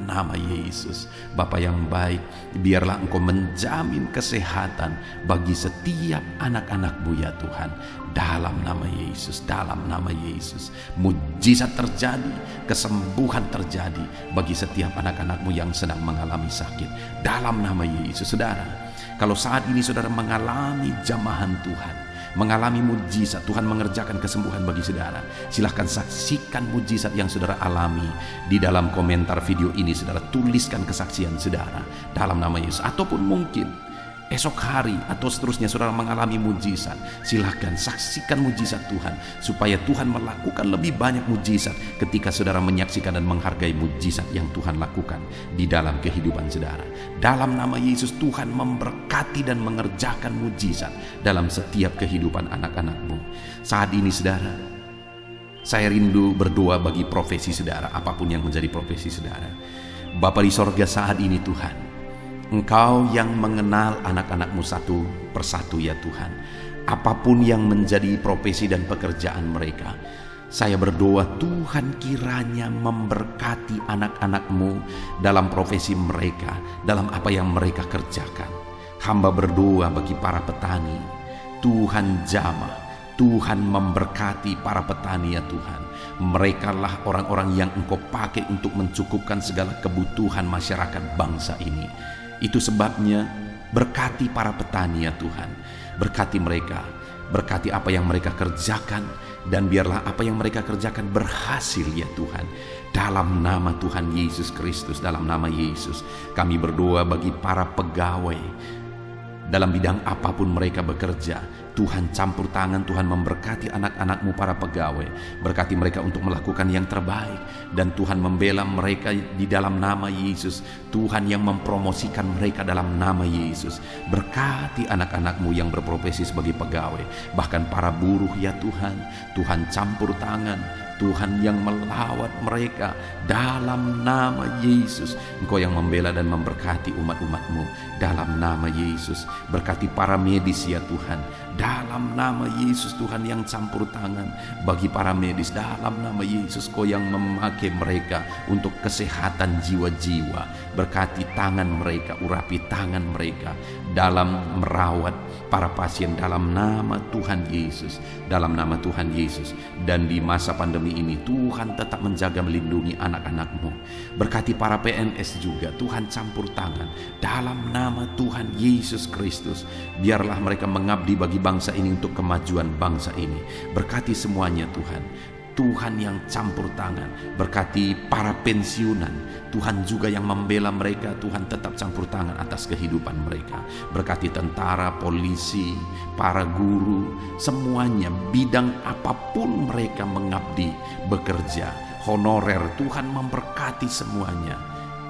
Speaker 1: nama Yesus. Bapa yang baik, biarlah Engkau menjamin kesehatan bagi setiap anak-anak-Mu ya Tuhan. Dalam nama Yesus, dalam nama Yesus, mujizat terjadi, kesembuhan terjadi bagi setiap anak-anak-Mu yang sedang mengalami sakit. Dalam nama Yesus. Saudara, kalau saat ini saudara mengalami jamahan Tuhan, mengalami mujizat, Tuhan mengerjakan kesembuhan bagi saudara, silahkan saksikan mujizat yang saudara alami di dalam komentar video ini. Saudara tuliskan kesaksian saudara dalam nama Yesus. Ataupun mungkin esok hari atau seterusnya saudara mengalami mujizat, silahkan saksikan mujizat Tuhan, supaya Tuhan melakukan lebih banyak mujizat ketika saudara menyaksikan dan menghargai mujizat yang Tuhan lakukan di dalam kehidupan saudara. Dalam nama Yesus, Tuhan memberkati dan mengerjakan mujizat dalam setiap kehidupan anak-anak-Mu. Saat ini saudara, saya rindu berdoa bagi profesi saudara, apapun yang menjadi profesi saudara. Bapa di sorga, saat ini Tuhan, Engkau yang mengenal anak-anak-Mu satu persatu ya Tuhan. Apapun yang menjadi profesi dan pekerjaan mereka, saya berdoa Tuhan kiranya memberkati anak-anak-Mu dalam profesi mereka, dalam apa yang mereka kerjakan. Hamba berdoa bagi para petani, Tuhan jamah, Tuhan memberkati para petani ya Tuhan. Merekalah orang-orang yang Engkau pakai untuk mencukupkan segala kebutuhan masyarakat bangsa ini. Itu sebabnya berkati para petani ya Tuhan. Berkati mereka, berkati apa yang mereka kerjakan, dan biarlah apa yang mereka kerjakan berhasil ya Tuhan. Dalam nama Tuhan Yesus Kristus, dalam nama Yesus, kami berdoa bagi para pegawai dalam bidang apapun mereka bekerja. Tuhan campur tangan, Tuhan memberkati anak-anak-Mu para pegawai. Berkati mereka untuk melakukan yang terbaik. Dan Tuhan membela mereka di dalam nama Yesus. Tuhan yang mempromosikan mereka dalam nama Yesus. Berkati anak-anak-Mu yang berprofesi sebagai pegawai. Bahkan para buruh ya Tuhan. Tuhan campur tangan. Tuhan yang melawat mereka dalam nama Yesus. Engkau yang membela dan memberkati umat-umat-Mu dalam nama Yesus. Berkati para medis ya Tuhan, dalam nama Yesus. Tuhan yang campur tangan bagi para medis dalam nama Yesus. Kau yang memakai mereka untuk kesehatan jiwa-jiwa. Berkati tangan mereka, urapi tangan mereka dalam merawat para pasien dalam nama Tuhan Yesus. Dalam nama Tuhan Yesus. Dan di masa pandemi ini Tuhan tetap menjaga melindungi anak-anak-Mu. Berkati para PNS juga, Tuhan campur tangan dalam nama Tuhan Yesus Kristus. Biarlah mereka mengabdi bagi bangsa ini untuk kemajuan bangsa ini. Berkati semuanya Tuhan. Tuhan yang campur tangan. Berkati para pensiunan, Tuhan juga yang membela mereka. Tuhan tetap campur tangan atas kehidupan mereka. Berkati tentara, polisi, para guru, semuanya bidang apapun mereka mengabdi, bekerja, honorer. Tuhan memberkati semuanya.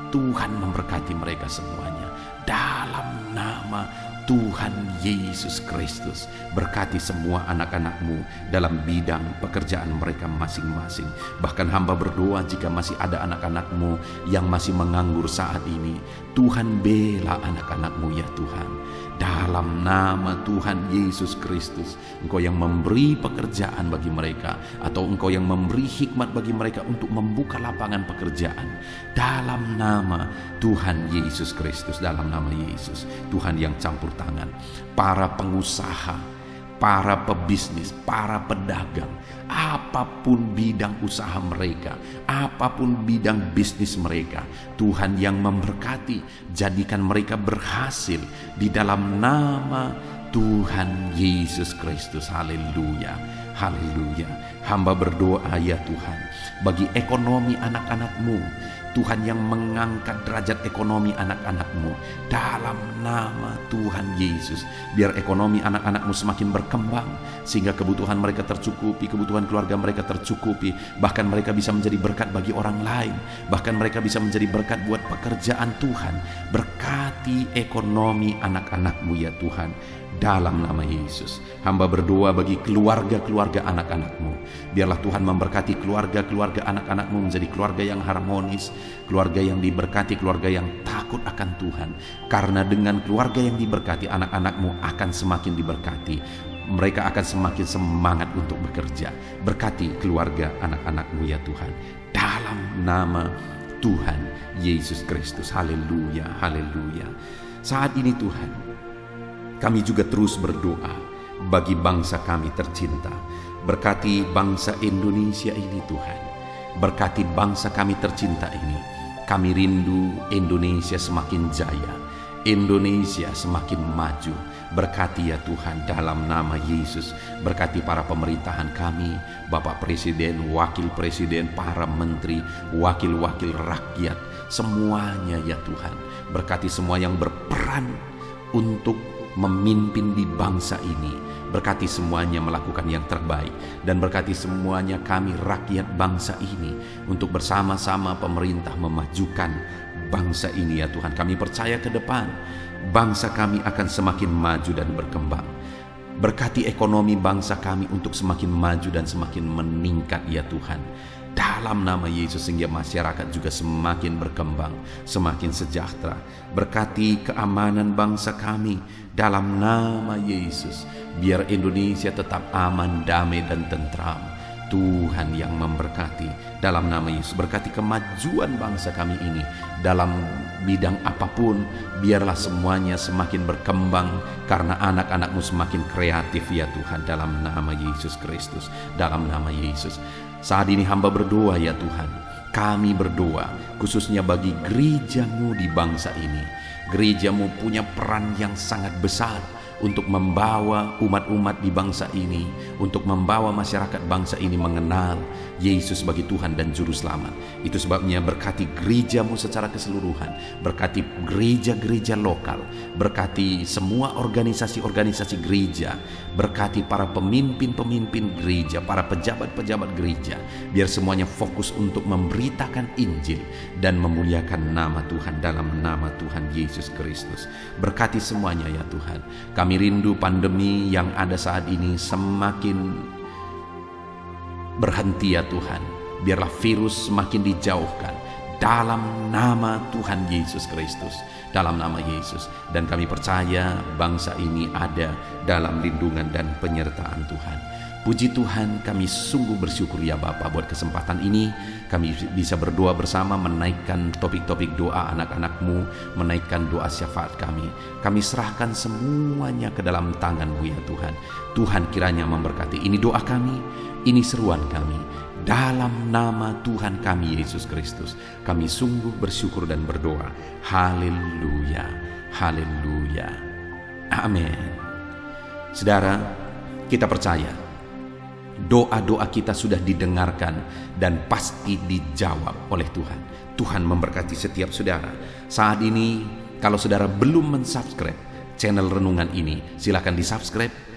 Speaker 1: Tuhan memberkati mereka semuanya dalam nama Tuhan Yesus Kristus. Berkati semua anak-anak-Mu dalam bidang pekerjaan mereka masing-masing. Bahkan hamba berdoa jika masih ada anak-anak-Mu yang masih menganggur saat ini, Tuhan bela anak-anak-Mu ya Tuhan. Dalam nama Tuhan Yesus Kristus, Engkau yang memberi pekerjaan bagi mereka, atau Engkau yang memberi hikmat bagi mereka untuk membuka lapangan pekerjaan. Dalam nama Tuhan Yesus Kristus, dalam nama Yesus, Tuhan yang campur tangan. Para pengusaha, para pebisnis, para pedagang, apapun bidang usaha mereka, apapun bidang bisnis mereka, Tuhan yang memberkati, jadikan mereka berhasil di dalam nama Tuhan Yesus Kristus. Haleluya, haleluya. Hamba berdoa ya Tuhan, bagi ekonomi anak-anak-Mu, Tuhan yang mengangkat derajat ekonomi anak-anak-Mu dalam nama Tuhan Yesus. Biar ekonomi anak-anak-Mu semakin berkembang, sehingga kebutuhan mereka tercukupi, kebutuhan keluarga mereka tercukupi. Bahkan mereka bisa menjadi berkat bagi orang lain. Bahkan mereka bisa menjadi berkat buat pekerjaan Tuhan. Berkati ekonomi anak-anak-Mu ya Tuhan, dalam nama Yesus. Hamba berdoa bagi keluarga-keluarga anak-anak-Mu. Biarlah Tuhan memberkati keluarga-keluarga anak-anak-Mu menjadi keluarga yang harmonis, keluarga yang diberkati, keluarga yang takut akan Tuhan. Karena dengan keluarga yang diberkati, anak-anak-Mu akan semakin diberkati. Mereka akan semakin semangat untuk bekerja. Berkati keluarga anak-anak-Mu ya Tuhan, dalam nama Tuhan Yesus Kristus. Haleluya, haleluya. Saat ini Tuhan, kami juga terus berdoa bagi bangsa kami tercinta. Berkati bangsa Indonesia ini Tuhan. Berkati bangsa kami tercinta ini. Kami rindu Indonesia semakin jaya, Indonesia semakin maju. Berkati ya Tuhan dalam nama Yesus. Berkati para pemerintahan kami, Bapak Presiden, Wakil Presiden, para menteri, wakil-wakil rakyat, semuanya ya Tuhan. Berkati semua yang berperan untuk memimpin di bangsa ini. Berkati semuanya melakukan yang terbaik. Dan berkati semuanya kami rakyat bangsa ini untuk bersama-sama pemerintah memajukan bangsa ini ya Tuhan. Kami percaya ke depan bangsa kami akan semakin maju dan berkembang. Berkati ekonomi bangsa kami untuk semakin maju dan semakin meningkat ya Tuhan, dalam nama Yesus, sehingga masyarakat juga semakin berkembang, semakin sejahtera. Berkati keamanan bangsa kami dalam nama Yesus. Biar Indonesia tetap aman, damai dan tentram. Tuhan yang memberkati dalam nama Yesus. Berkati kemajuan bangsa kami ini dalam bidang apapun. Biarlah semuanya semakin berkembang karena anak-anak-Mu semakin kreatif ya Tuhan, dalam nama Yesus Kristus, dalam nama Yesus. Saat ini hamba berdoa ya Tuhan, kami berdoa khususnya bagi gereja-Mu di bangsa ini. Gereja-Mu punya peran yang sangat besar untuk membawa umat-umat di bangsa ini, untuk membawa masyarakat bangsa ini mengenal Yesus sebagai Tuhan dan Juru Selamat. Itu sebabnya berkati gerejamu secara keseluruhan, berkati gereja-gereja lokal, berkati semua organisasi-organisasi gereja, berkati para pemimpin-pemimpin gereja, para pejabat-pejabat gereja, biar semuanya fokus untuk memberitakan Injil dan memuliakan nama Tuhan dalam nama Tuhan Yesus Kristus. Berkati semuanya ya Tuhan. Kami rindu pandemi yang ada saat ini semakin berhenti ya Tuhan. Biarlah virus semakin dijauhkan dalam nama Tuhan Yesus Kristus, dalam nama Yesus. Dan kami percaya bangsa ini ada dalam lindungan dan penyertaan Tuhan. Puji Tuhan, kami sungguh bersyukur ya Bapa buat kesempatan ini. Kami bisa berdoa bersama, menaikkan topik-topik doa anak-anak-Mu, menaikkan doa syafaat kami. Kami serahkan semuanya ke dalam tangan-Mu ya Tuhan. Tuhan kiranya memberkati. Ini doa kami, ini seruan kami. Dalam nama Tuhan kami Yesus Kristus, kami sungguh bersyukur dan berdoa. Haleluya, haleluya, amin. Saudara, kita percaya doa-doa kita sudah didengarkan dan pasti dijawab oleh Tuhan. Tuhan memberkati setiap saudara. Saat ini, kalau saudara belum mensubscribe channel Renungan ini, silakan di-subscribe.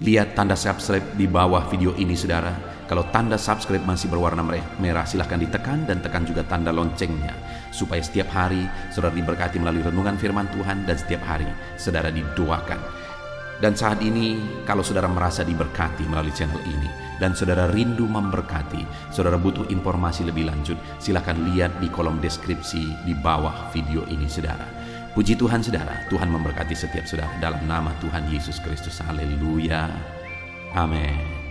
Speaker 1: Lihat tanda subscribe di bawah video ini saudara. Kalau tanda subscribe masih berwarna merah, silahkan ditekan dan tekan juga tanda loncengnya, supaya setiap hari saudara diberkati melalui renungan firman Tuhan, dan setiap hari saudara didoakan. Dan saat ini, kalau saudara merasa diberkati melalui channel ini, dan saudara rindu memberkati, saudara butuh informasi lebih lanjut, silakan lihat di kolom deskripsi di bawah video ini saudara. Puji Tuhan saudara, Tuhan memberkati setiap saudara dalam nama Tuhan Yesus Kristus. Haleluya, amin.